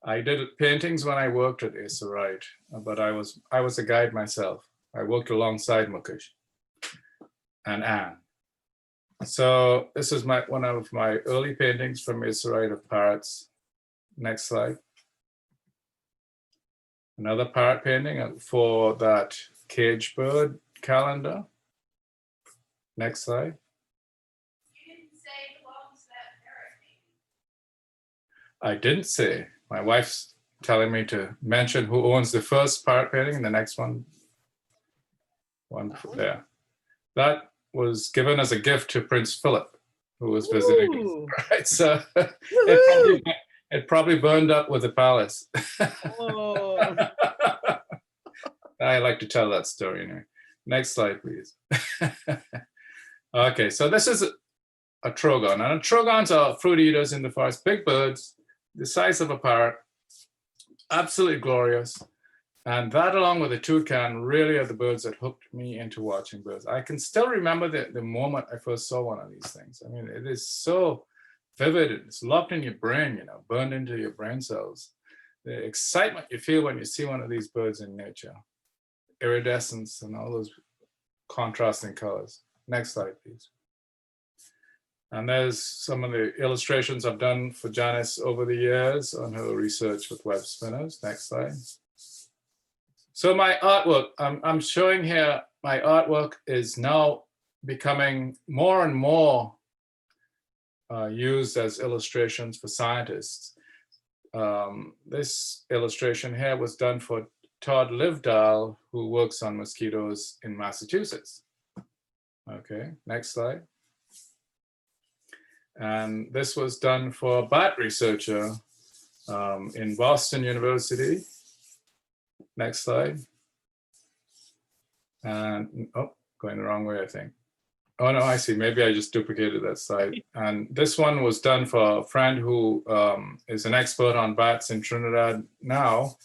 I did paintings when I worked at Wright, but I was a guide myself. I worked alongside Mukesh and Anne. So this is one of my early paintings from Wright of parrots. Next slide. Another parrot painting for that cage bird calendar. Next slide. You didn't say who owns that parrot painting. I didn't say. My wife's telling me to mention who owns the first parrot painting and the next one there. That was given as a gift to Prince Philip, who was visiting. Right, so it probably burned up with the palace. Oh. I like to tell that story anyway. Next slide, please. Okay, so this is a trogon. And trogons are fruit eaters in the forest, big birds, the size of a parrot, absolutely glorious. And that, along with the toucan, really are the birds that hooked me into watching birds. I can still remember the moment I first saw one of these things. I mean, it is so vivid. It's locked in your brain, burned into your brain cells. The excitement you feel when you see one of these birds in nature. Iridescence and all those contrasting colors. Next slide, please. And there's some of the illustrations I've done for Janice over the years on her research with web spinners. Next slide. So my artwork, I'm showing here, my artwork is now becoming more and more used as illustrations for scientists. This illustration here was done for Todd Livedall, who works on mosquitoes in Massachusetts. Okay, next slide. And this was done for a bat researcher in Boston University. Next slide. And, going the wrong way, I think. Oh no, I see, maybe I just duplicated that slide. And this one was done for a friend who is an expert on bats in Trinidad now,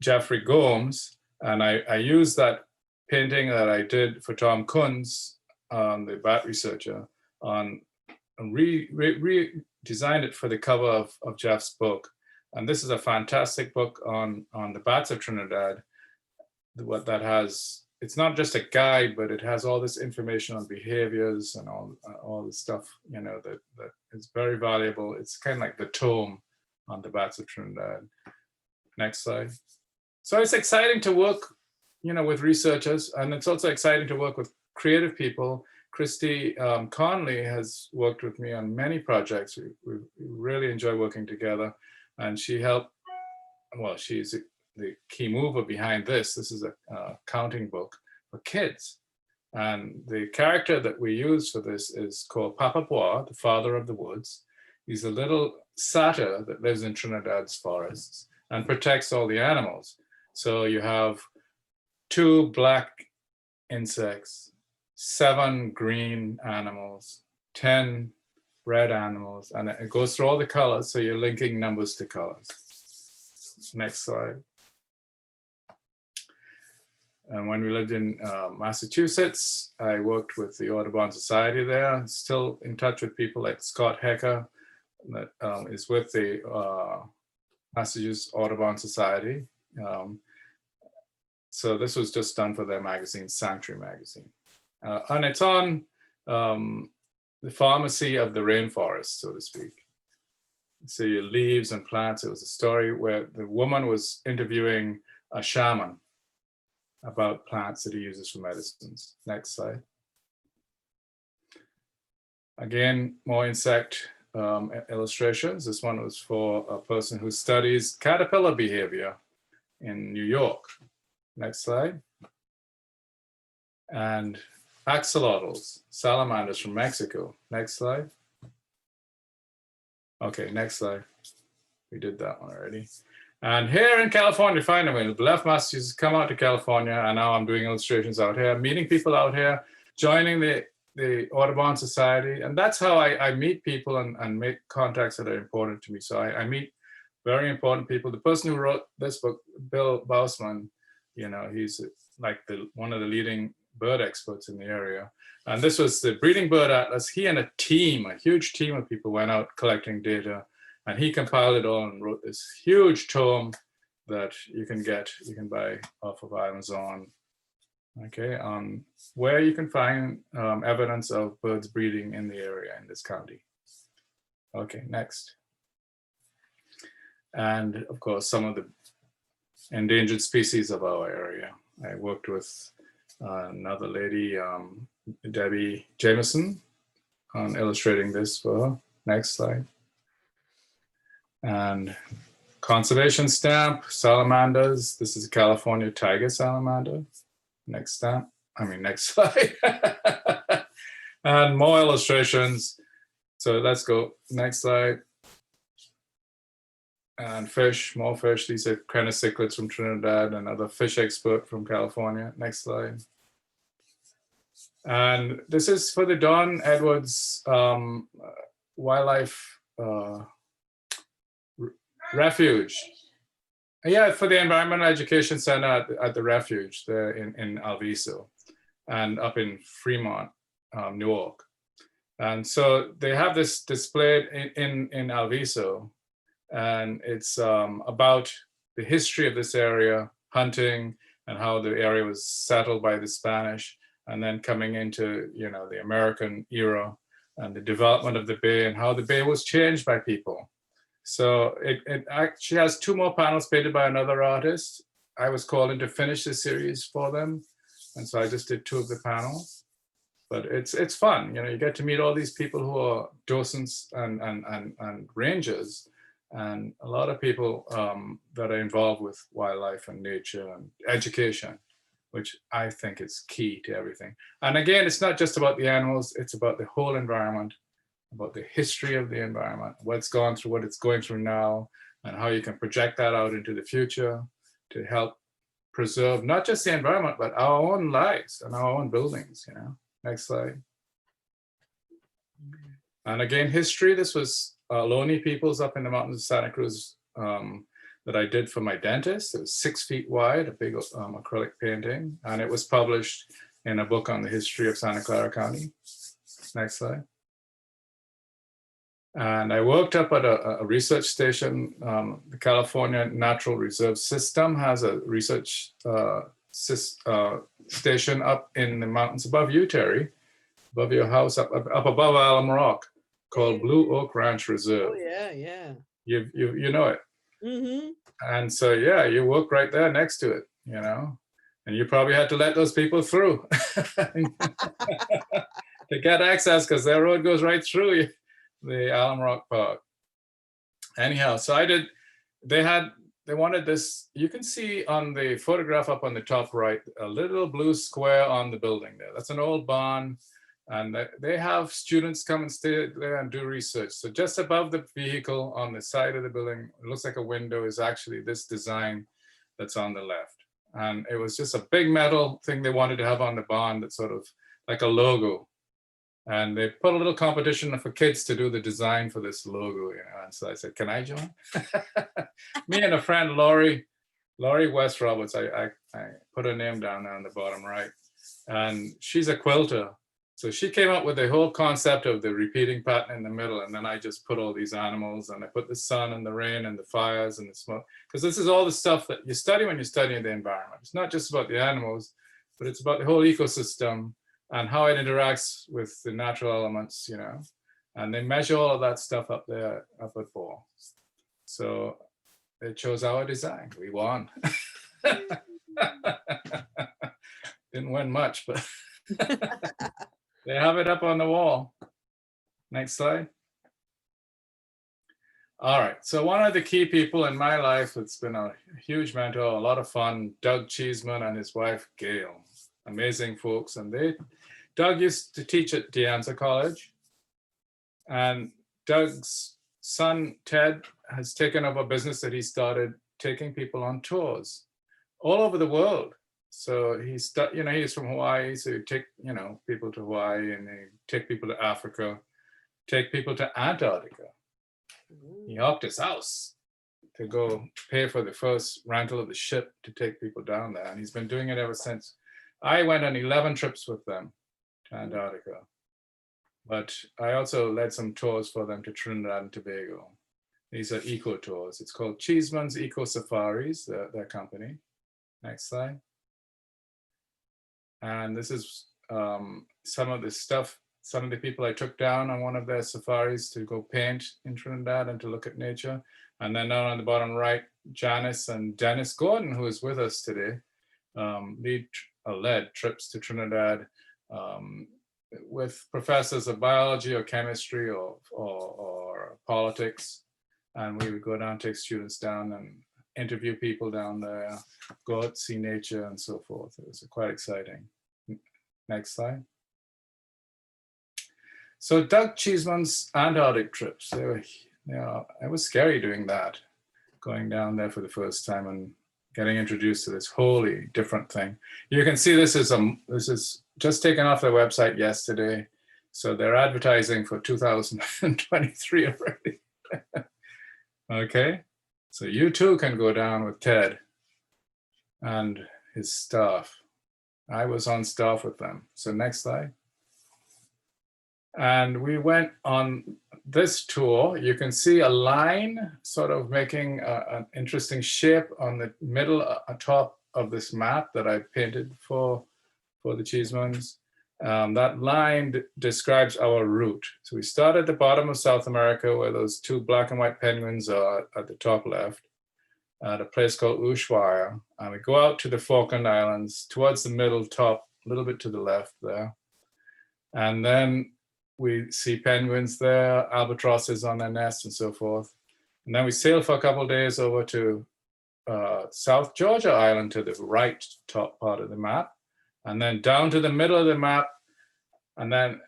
Jeffrey Gomes. And I used that painting that I did for Tom Kunz, the bat researcher, and redesigned it for the cover of Jeff's book. And this is a fantastic book on the bats of Trinidad. What that has, it's not just a guide, but it has all this information on behaviors and all the stuff, that is very valuable. It's kind of like the tome on the bats of Trinidad. Next slide. So it's exciting to work, with researchers, and it's also exciting to work with creative people. Christy Conley has worked with me on many projects. We really enjoy working together, and she helped. Well, she's the key mover behind this. This is a counting book for kids, And the character that we use for this is called Papa Bois, the father of the woods. He's a little satyr that lives in Trinidad's forests and protects all the animals. So you have 2 black insects, 7 green animals, 10 red animals, and it goes through all the colors. So you're linking numbers to colors. Next slide. And when we lived in Massachusetts, I worked with the Audubon Society there. Still in touch with people like Scott Hecker, that is with the Massachusetts Audubon Society. So this was just done for their magazine, Sanctuary Magazine. And it's on the pharmacy of the rainforest, so to speak. So your leaves and plants. It was a story where the woman was interviewing a shaman about plants that he uses for medicines. Next slide. Again, more insect illustrations. This one was for a person who studies caterpillar behavior in New York. Next slide. And axolotls, salamanders from Mexico. Next slide. Okay, next slide. We did that one already. And here in California, finally, left Massachusetts, come out to California, and now I'm doing illustrations out here, meeting people out here, joining the Audubon Society. And that's how I meet people and make contacts that are important to me. So I meet very important people. The person who wrote this book, Bill Bausman, you know, he's like one of the leading bird experts in the area. And this was the Breeding Bird Atlas. He and a team, a huge team of people went out collecting data, and he compiled it all and wrote this huge tome that you can buy off of Amazon. Okay, where you can find evidence of birds breeding in the area in this county. Okay, next. And of course, some of the endangered species of our area. I worked with another lady, Debbie Jameson, on illustrating this for her. Next slide. And conservation stamp, salamanders. This is a California tiger salamander. Next slide. And more illustrations. So let's go, next slide. And fish, more fish. These are crenicichlids from Trinidad, another fish expert from California. Next slide. And this is for the Don Edwards Wildlife Refuge. Yeah, for the Environmental Education Center at the refuge there in Alviso and up in Fremont, Newark. And so they have this displayed in Alviso, and it's about the history of this area, hunting, and how the area was settled by the Spanish, and then coming into, you know, the American era and the development of the bay and how the bay was changed by people. So it actually has 2 more panels painted by another artist. I was called in to finish the series for them, and so I just did 2 of the panels. But it's fun, you know. You get to meet all these people who are docents and rangers, and a lot of people that are involved with wildlife and nature and education, which I think is key to everything. And again, it's not just about the animals; it's about the whole environment, about the history of the environment, what's gone through, what it's going through now, and how you can project that out into the future to help preserve not just the environment, but our own lives and our own buildings, you know. Next slide. And again, history. This was Ohlone peoples up in the mountains of Santa Cruz that I did for my dentist. It was 6 feet wide, a big acrylic painting, and it was published in a book on the history of Santa Clara County. Next slide. And I worked up at a research station. The California Natural Reserve System has a research station up in the mountains above you, Terry, above your house, up above Alum Rock, called Blue Oak Ranch Reserve. Oh yeah, yeah. You know it. Mm-hmm. And so yeah, you work right there next to it, you know, and you probably had to let those people through to get access, because their road goes right through the Alum Rock Park. Anyhow, so they had they wanted this, you can see on the photograph up on the top right, a little blue square on the building there. That's an old barn. And they have students come and stay there and do research. So just above the vehicle on the side of the building, it looks like a window, is actually this design that's on the left. And it was just a big metal thing they wanted to have on the barn that's sort of like a logo. And they put a little competition for kids to do the design for this logo. You know? And so I said, can I join? Me and a friend, Laurie West Roberts, I put her name down there on the bottom right. And she's a quilter. So she came up with the whole concept of the repeating pattern in the middle. And then I just put all these animals, and I put the sun and the rain and the fires and the smoke, because this is all the stuff that you study when you're studying the environment. It's not just about the animals, but it's about the whole ecosystem and how it interacts with the natural elements, you know. And they measure all of that stuff up there, up at 4. So they chose our design. We won. Didn't win much, but they have it up on the wall. Next slide. All right, so one of the key people in my life, it's been a huge mentor, a lot of fun, Doug Cheeseman and his wife, Gail. Amazing folks. And Doug used to teach at De Anza College. And Doug's son, Ted, has taken up a business that he started taking people on tours all over the world. So he's from Hawaii, so you take, people to Hawaii, and they take people to Africa, take people to Antarctica. He hopped his house to go pay for the first rental of the ship to take people down there. And he's been doing it ever since. I went on 11 trips with them to Antarctica, but I also led some tours for them to Trinidad and Tobago. These are eco tours. It's called Cheesemans Eco-safaris, their company. Next slide. And this is some of the stuff, some of the people I took down on one of their safaris to go paint in Trinidad and to look at nature. And then down on the bottom right, Janice and Dennis Gordon, who is with us today, led trips to Trinidad with professors of biology or chemistry or politics. And we would go down, take students down and interview people down there, go out, see nature and so forth. It was quite exciting. Next slide. So Doug Cheeseman's Antarctic trips, it was scary doing that, going down there for the first time and getting introduced to this wholly different thing. You can see this is just taken off their website yesterday. So they're advertising for 2023 already. Okay. So you too can go down with Ted and his staff. I was on staff with them. So next slide. And we went on this tour. You can see a line sort of making an interesting shape on the middle top of this map that I painted for the Cheesemans. That line describes our route. So we start at the bottom of South America, where those 2 black and white penguins are at the top left, at a place called Ushuaia. And we go out to the Falkland Islands, towards the middle top, a little bit to the left there. And then we see penguins there, albatrosses on their nests and so forth. And then we sail for a couple of days over to South Georgia Island, to the right top part of the map. And then down to the middle of the map, and then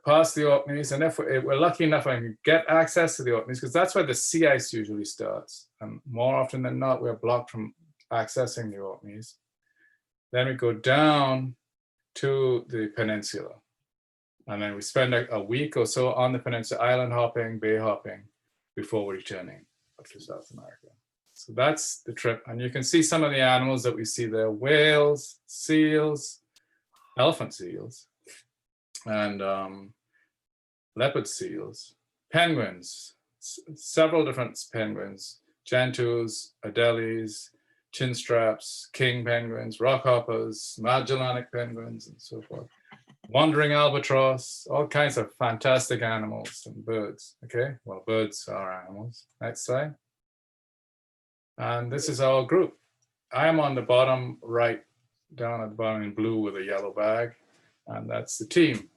past the Orkneys. And if we're lucky enough, I can get access to the Orkneys, because that's where the sea ice usually starts. And more often than not, we're blocked from accessing the Orkneys. Then we go down to the peninsula. And then we spend a week or so on the peninsula, island hopping, bay hopping, before we're returning up to South America. So that's the trip. And you can see some of the animals that we see there: whales, seals, elephant seals, and leopard seals, penguins, several different penguins, gentoos, adelies, chinstraps, king penguins, rockhoppers, Magellanic penguins, and so forth. Wandering albatross, all kinds of fantastic animals and birds. Okay, well, birds are animals. Next slide. And this is our group. I am on the bottom right, down at the bottom in blue with a yellow bag, and that's the team.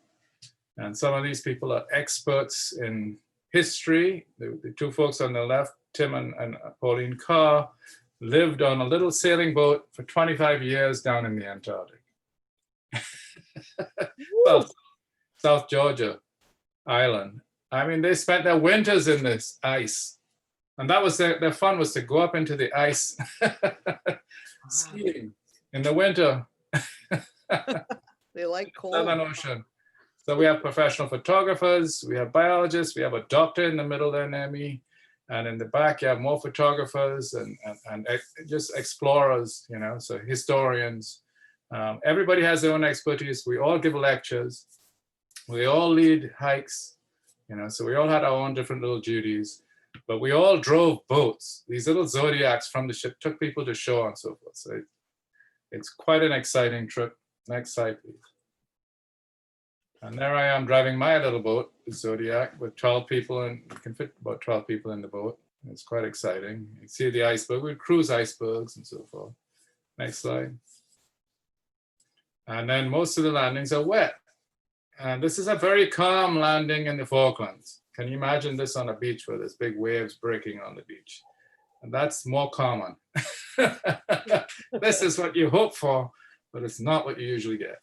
And some of these people are experts in history. The 2 folks on the left, Tim and Pauline Carr, lived on a little sailing boat for 25 years down in the Antarctic. Well, South Georgia island. I mean, they spent their winters in this ice. And that was their fun, was to go up into the ice skiing in the winter. They like cold. Southern Ocean. So we have professional photographers, we have biologists, we have a doctor in the middle there near me, and in the back you have more photographers and just explorers, you know, so historians. Everybody has their own expertise. We all give lectures. We all lead hikes, you know, so we all had our own different little duties, but we all drove boats. These little Zodiacs from the ship took people to shore and so forth. So it's quite an exciting trip. Next slide, please. And there I am driving my little boat, the Zodiac, with 12 people, and you can fit about 12 people in the boat. It's quite exciting. You see the iceberg. We cruise icebergs and so forth. Next slide. And then most of the landings are wet. And this is a very calm landing in the Falklands. Can you imagine this on a beach where there's big waves breaking on the beach? And that's more common. This is what you hope for, but it's not what you usually get.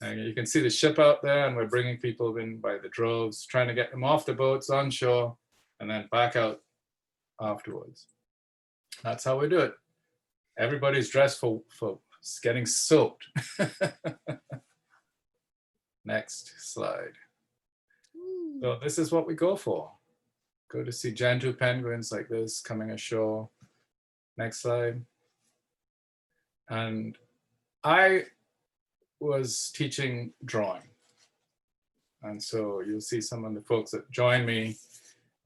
And you can see the ship out there, and we're bringing people in by the droves, trying to get them off the boats on shore and then back out afterwards. That's how we do it. Everybody's dressed for getting soaked. Next slide. So this is what we go for. Go to see Gentoo penguins like this coming ashore. Next slide. And I was teaching drawing. And so you'll see some of the folks that join me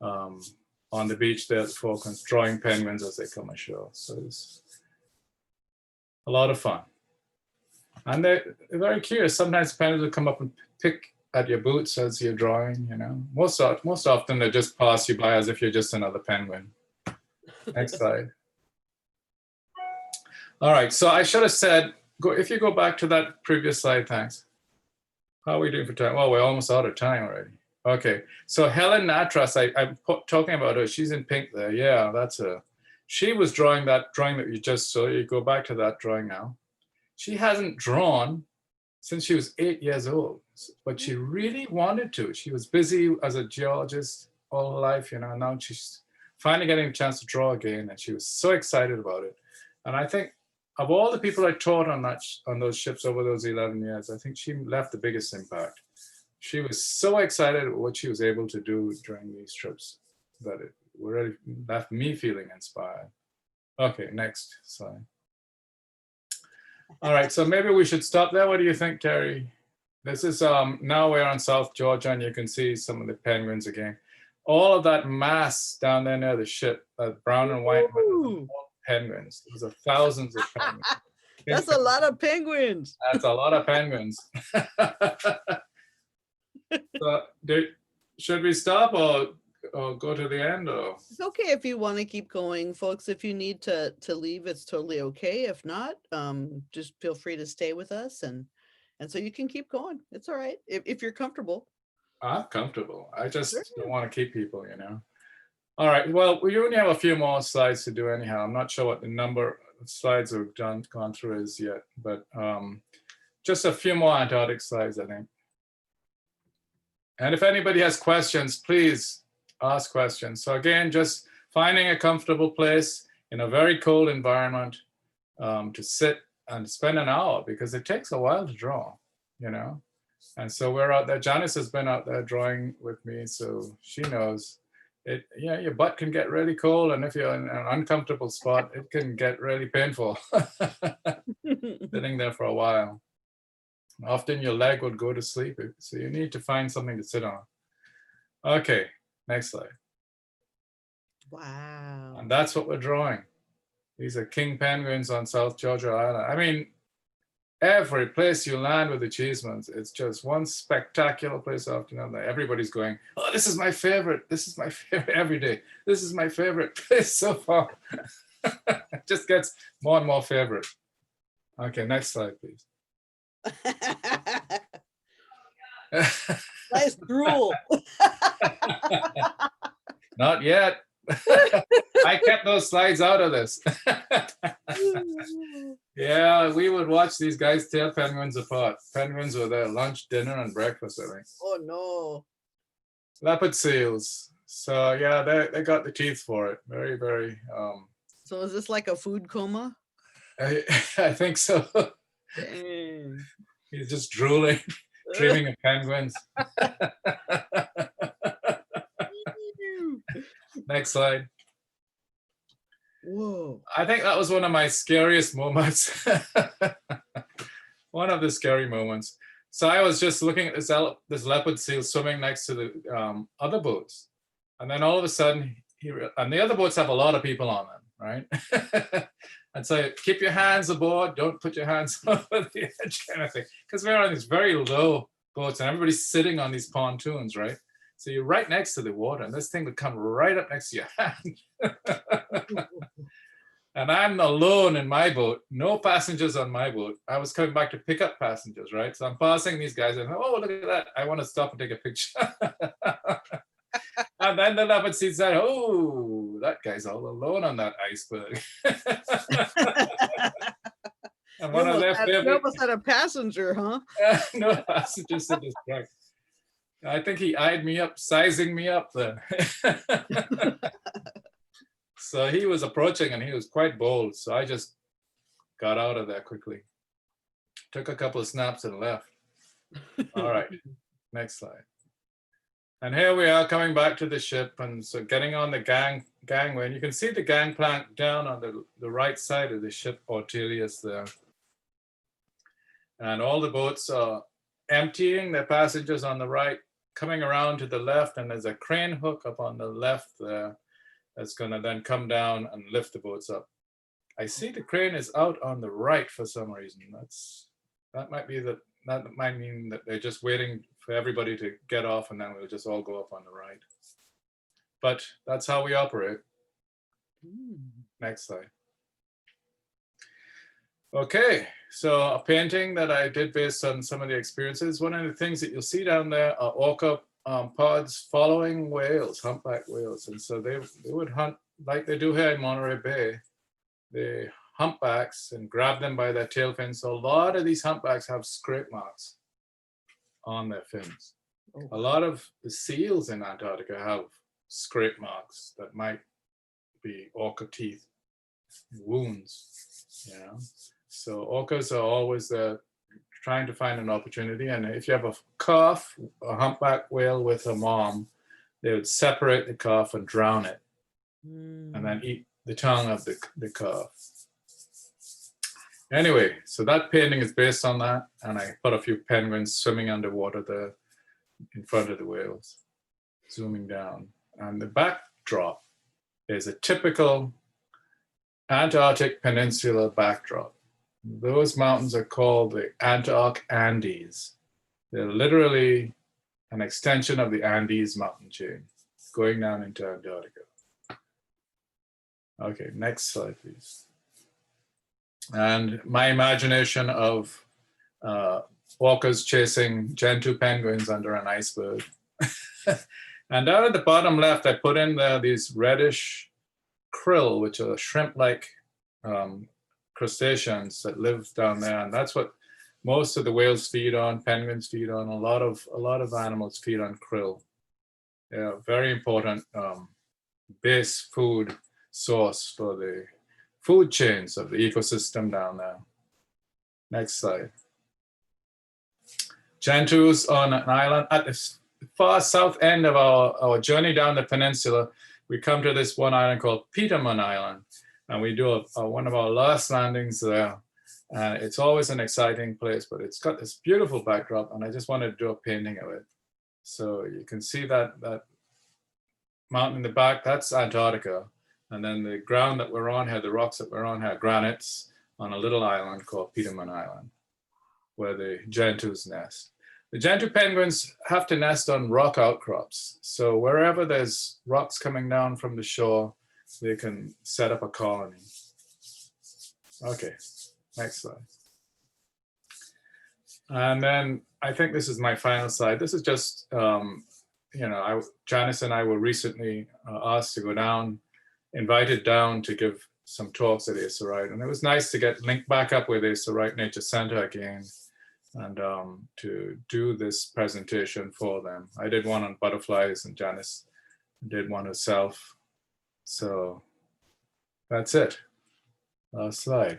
on the beach there at the Falklands drawing penguins as they come ashore. So it's a lot of fun. And they're very curious. Sometimes penguins will come up and pick at your boots as you're drawing, you know. Most often they just pass you by as if you're just another penguin. Next slide. All right, so I should have said, if you go back to that previous slide, thanks. How are we doing for time? Well, we're almost out of time already. Okay, so Helen Natras, I'm talking about her. She's in pink there. Yeah, that's her. She was drawing that drawing that you just saw. You go back to that drawing now. She hasn't drawn since she was 8 years old, but she really wanted to. She was busy as a geologist all her life, you know, and now she's finally getting a chance to draw again, and she was so excited about it. And I think of all the people I taught on those ships over those 11 years, I think she left the biggest impact. She was so excited about what she was able to do during these trips that it really left me feeling inspired. Okay, next slide. All right, so maybe we should stop there. What do you think, Terry? This is, now we're on South Georgia, and you can see some of the penguins again. All of that mass down there near the ship, brown and white penguins. There's thousands of penguins. That's a lot of penguins. That's a lot of penguins. So, should we stop or go to the end? Or? It's okay if you want to keep going, folks. If you need to leave, it's totally okay. If not, just feel free to stay with us, and so you can keep going. It's all right if you're comfortable. I'm comfortable. I just don't want to keep people, you know. All right. Well, we only have a few more slides to do anyhow. I'm not sure what the number of slides we've gone through is yet, but just a few more Antarctic slides, I think. And if anybody has questions, please ask questions. So again, just finding a comfortable place in a very cold environment to sit and spend an hour, because it takes a while to draw, you know. And so we're out there. Janice has been out there drawing with me, so she knows it. Yeah, your butt can get really cold, and if you're in an uncomfortable spot, it can get really painful. Sitting there for a while. Often your leg would go to sleep, so you need to find something to sit on. Okay, next slide. Wow. And that's what we're drawing. These are king penguins on South Georgia Island. I mean, every place you land with the Cheesemans, it's just one spectacular place after another. Everybody's going, oh, this is my favorite. This is my favorite every day. This is my favorite place so far. It just gets more and more favorite. Okay, next slide, please. Nice drool. Not yet. I kept those slides out of this. Yeah, we would watch these guys tear penguins apart. Penguins were their lunch, dinner, and breakfast, I think. Oh no. Leopard seals. So yeah, they got the teeth for it. Very, very. So is this like a food coma? I think so. Dang. He's just drooling, dreaming of penguins. Next slide. Whoa. I think that was one of my scariest moments. One of the scary moments. So I was just looking at this leopard seal swimming next to the other boats. And then all of a sudden, and the other boats have a lot of people on them, right? And so keep your hands aboard, don't put your hands over the edge kind of thing. Because we're on these very low boats and everybody's sitting on these pontoons, right? So you're right next to the water and this thing would come right up next to your hand. And I'm alone in my boat, no passengers on my boat. I was coming back to pick up passengers, right? So I'm passing these guys and, oh, look at that. I want to stop and take a picture. And then the leopard seal said, oh, that guy's all alone on that iceberg. And one of their favorite. You almost had a passenger, huh? No passengers in this truck. I think he eyed me up, sizing me up there. So he was approaching and he was quite bold. So I just got out of there quickly. Took a couple of snaps and left. All right, next slide. And here we are coming back to the ship and so getting on the gangway. And you can see the gangplank down on the right side of the ship Ortelius there. And all the boats are emptying their passengers on the right, coming around to the left, and there's a crane hook up on the left there that's going to then come down and lift the boats up. I see the crane is out on the right for some reason. That might mean that they're just waiting for everybody to get off and then we'll just all go up on the right. But that's how we operate. Next slide. Okay, so a painting that I did based on some of the experiences. One of the things that you'll see down there are orca pods following whales, humpback whales. And so they would hunt like they do here in Monterey Bay. They humpbacks and grab them by their tail fins. So a lot of these humpbacks have scrape marks on their fins. Oh. A lot of the seals in Antarctica have scrape marks that might be orca teeth, wounds, you know. So orcas are always trying to find an opportunity. And if you have a calf, a humpback whale with a mom, they would separate the calf and drown it and then eat the tongue of the calf. Anyway, so that painting is based on that. And I put a few penguins swimming underwater there in front of the whales, zooming down. And the backdrop is a typical Antarctic Peninsula backdrop. Those mountains are called the Antarctic Andes. They're literally an extension of the Andes mountain chain going down into Antarctica. Okay, next slide, please. And my imagination of orcas chasing gentoo penguins under an iceberg. And down at the bottom left, I put in there these reddish krill, which are shrimp-like crustaceans that live down there. And that's what most of the whales feed on, penguins feed on, a lot of animals feed on krill. Yeah, very important base food source for the food chains of the ecosystem down there. Next slide. Gentoos on an island at the far south end of our journey down the peninsula. We come to this one island called Petermann Island, and we do one of our last landings there. And it's always an exciting place, but it's got this beautiful backdrop, and I just wanted to do a painting of it. So you can see that mountain in the back, that's Antarctica. And then the ground that we're on here, the rocks that we're on here, granites on a little island called Petermann Island, where the gentoos nest. The gentoo penguins have to nest on rock outcrops. So wherever there's rocks coming down from the shore, they can set up a colony. Okay, next slide. And then I think this is my final slide. This is just, Janice and I were recently asked to go down invited down to give some talks at Asa Wright, and it was nice to get linked back up with Asa Wright Nature Center again, and to do this presentation for them. I did one on butterflies, and Janice did one herself. So that's it. Last slide.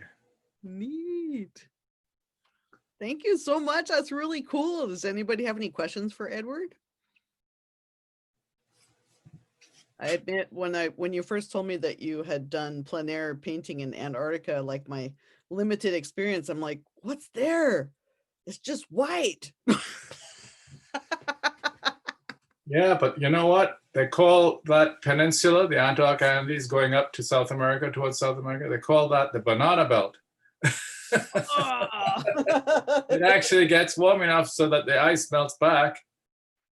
Neat. Thank you so much. That's really cool. Does anybody have any questions for Edward? I admit, when you first told me that you had done plein air painting in Antarctica, like my limited experience, I'm like, what's there? It's just white. Yeah, but you know what? They call that peninsula, the Antarctic Andes, going up to South America, towards South America, they call that the banana belt. It actually gets warm enough so that the ice melts back.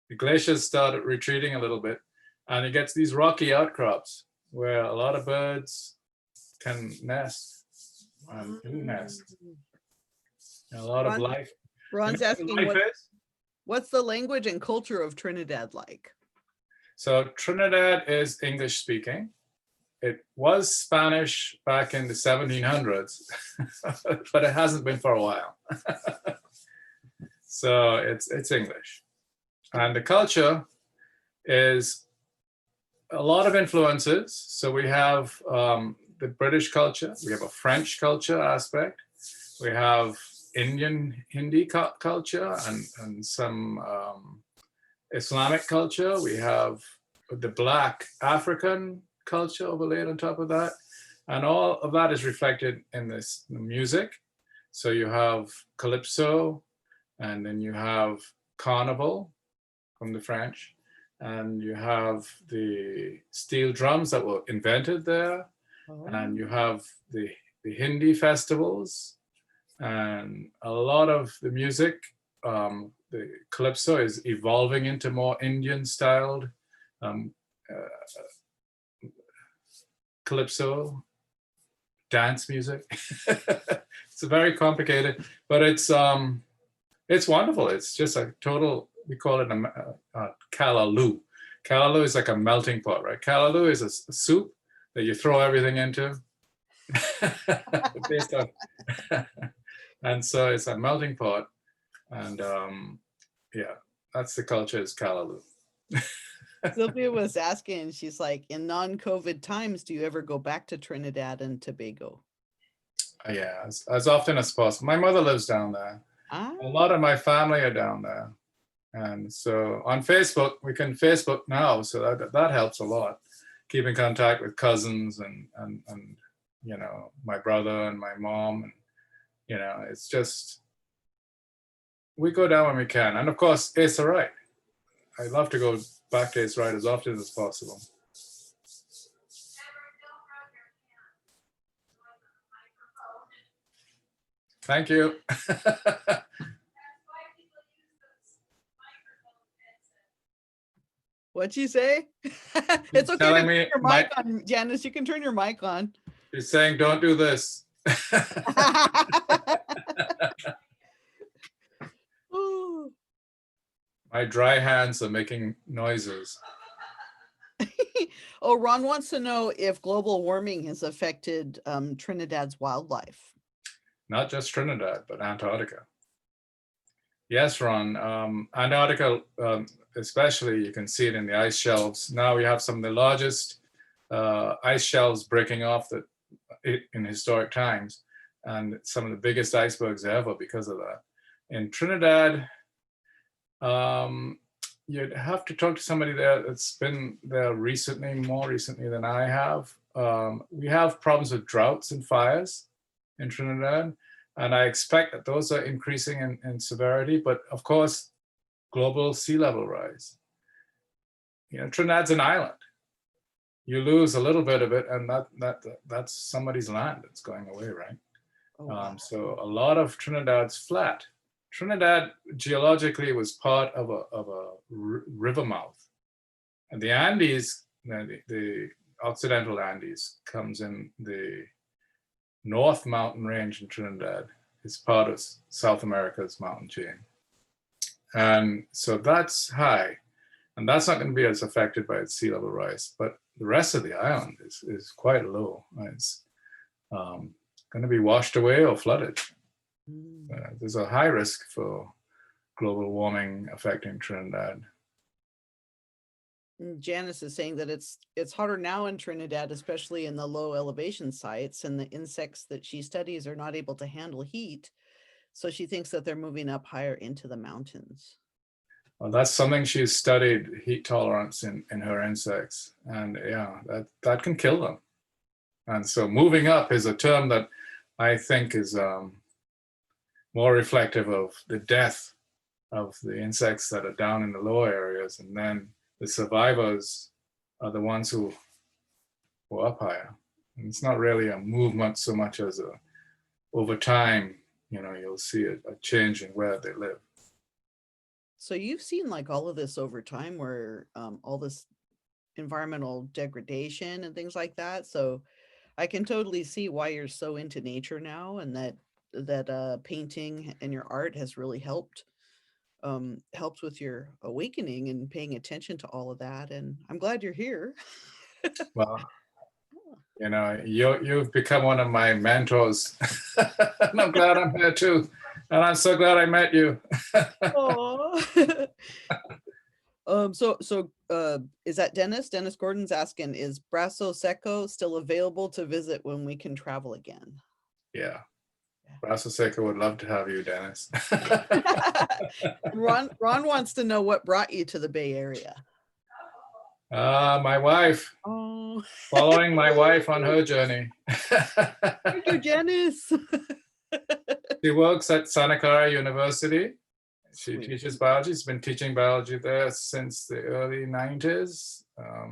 The glaciers start retreating a little bit, and it gets these rocky outcrops where a lot of birds can nest and do nest. And a lot of life. Ron's asking, what's the language and culture of Trinidad like? So Trinidad is English speaking. It was Spanish back in the 1700s, but it hasn't been for a while. So it's English. And the culture is a lot of influences. So we have the British culture, we have a French culture aspect, we have Indian Hindi culture and some Islamic culture. We have the Black African culture overlaid on top of that. And all of that is reflected in this music. So you have calypso, and then you have carnival from the French, and you have the steel drums that were invented there, and you have the Hindi festivals, and a lot of the music, the calypso is evolving into more Indian styled calypso dance music. It's very complicated, but it's wonderful. It's just a total, we call it a callaloo. Callaloo is like a melting pot, right? Callaloo is a soup that you throw everything into. Based on and so it's a melting pot, and yeah, that's the culture, is callaloo. Sylvia was asking, she's like, in non-COVID times, do you ever go back to Trinidad and Tobago? Yeah, as often as possible. My mother lives down there. A lot of my family are down there, and so on Facebook, we can Facebook now, so that helps a lot. Keep in contact with cousins and you know, my brother and my mom, and you know, it's just, we go down when we can. And of course, Asa Wright. I love to go back to Asa Wright as often as possible. Thank you. What'd you say? It's okay to telling turn me your mic on, Janice. You can turn your mic on. She's saying, don't do this. Ooh. My dry hands are making noises. Oh, Ron wants to know if global warming has affected Trinidad's wildlife. Not just Trinidad, but Antarctica. Yes, Ron. Antarctica, especially, you can see it in the ice shelves. Now we have some of the largest ice shelves breaking off in historic times, and some of the biggest icebergs ever because of that. In Trinidad, you'd have to talk to somebody there that's been there recently, more recently than I have. We have problems with droughts and fires in Trinidad, and I expect that those are increasing in severity, but of course, global sea level rise. You know, Trinidad's an island. You lose a little bit of it, and that's somebody's land that's going away, right? Oh, wow. So a lot of Trinidad's flat. Trinidad geologically was part of a river mouth, and the Andes, the Occidental Andes, comes in the North Mountain Range in Trinidad. It's part of South America's mountain chain, and so that's high. And that's not going to be as affected by sea level rise. But the rest of the island is quite low. It's going to be washed away or flooded. There's a high risk for global warming affecting Trinidad. Janice is saying that it's hotter now in Trinidad, especially in the low elevation sites, and the insects that she studies are not able to handle heat. So she thinks that they're moving up higher into the mountains. Well, that's something she's studied, heat tolerance in her insects. And yeah, that can kill them. And so moving up is a term that I think is more reflective of the death of the insects that are down in the lower areas. And then the survivors are the ones who are up higher. And it's not really a movement so much as over time, you'll see a change in where they live. So you've seen like all of this over time where all this environmental degradation and things like that. So I can totally see why you're so into nature now, and that painting and your art has really helped with your awakening and paying attention to all of that. And I'm glad you're here. Well, you've become one of my mentors. And I'm glad I'm here too. And I'm so glad I met you. So is that Dennis? Dennis Gordon's asking, is Brazo Seco still available to visit when we can travel again? Yeah. Brazo Seco would love to have you, Dennis. Ron wants to know what brought you to the Bay Area. My wife. Oh. Following my wife on her journey. Thank you, Janice. She works at Santa Clara University. She Sweet. teaches biology. She's been teaching biology there since the early 90s,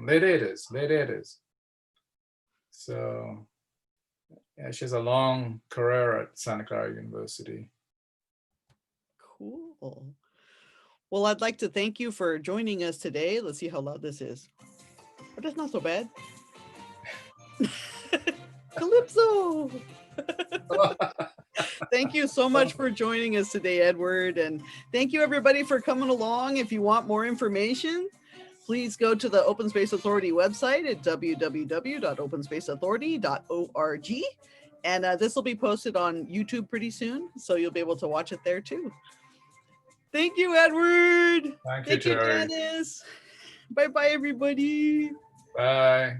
late 80s. So yeah, she has a long career at Santa Clara University. Cool. Well, I'd like to thank you for joining us today. Let's see how loud this is. But that's not so bad. Calypso. Thank you so much for joining us today, Edward. And thank you everybody for coming along. If you want more information, please go to the Open Space Authority website at www.openspaceauthority.org. And this will be posted on YouTube pretty soon, so you'll be able to watch it there too. Thank you, Edward. Thank you, Terry. Janice. Bye-bye, everybody. Bye.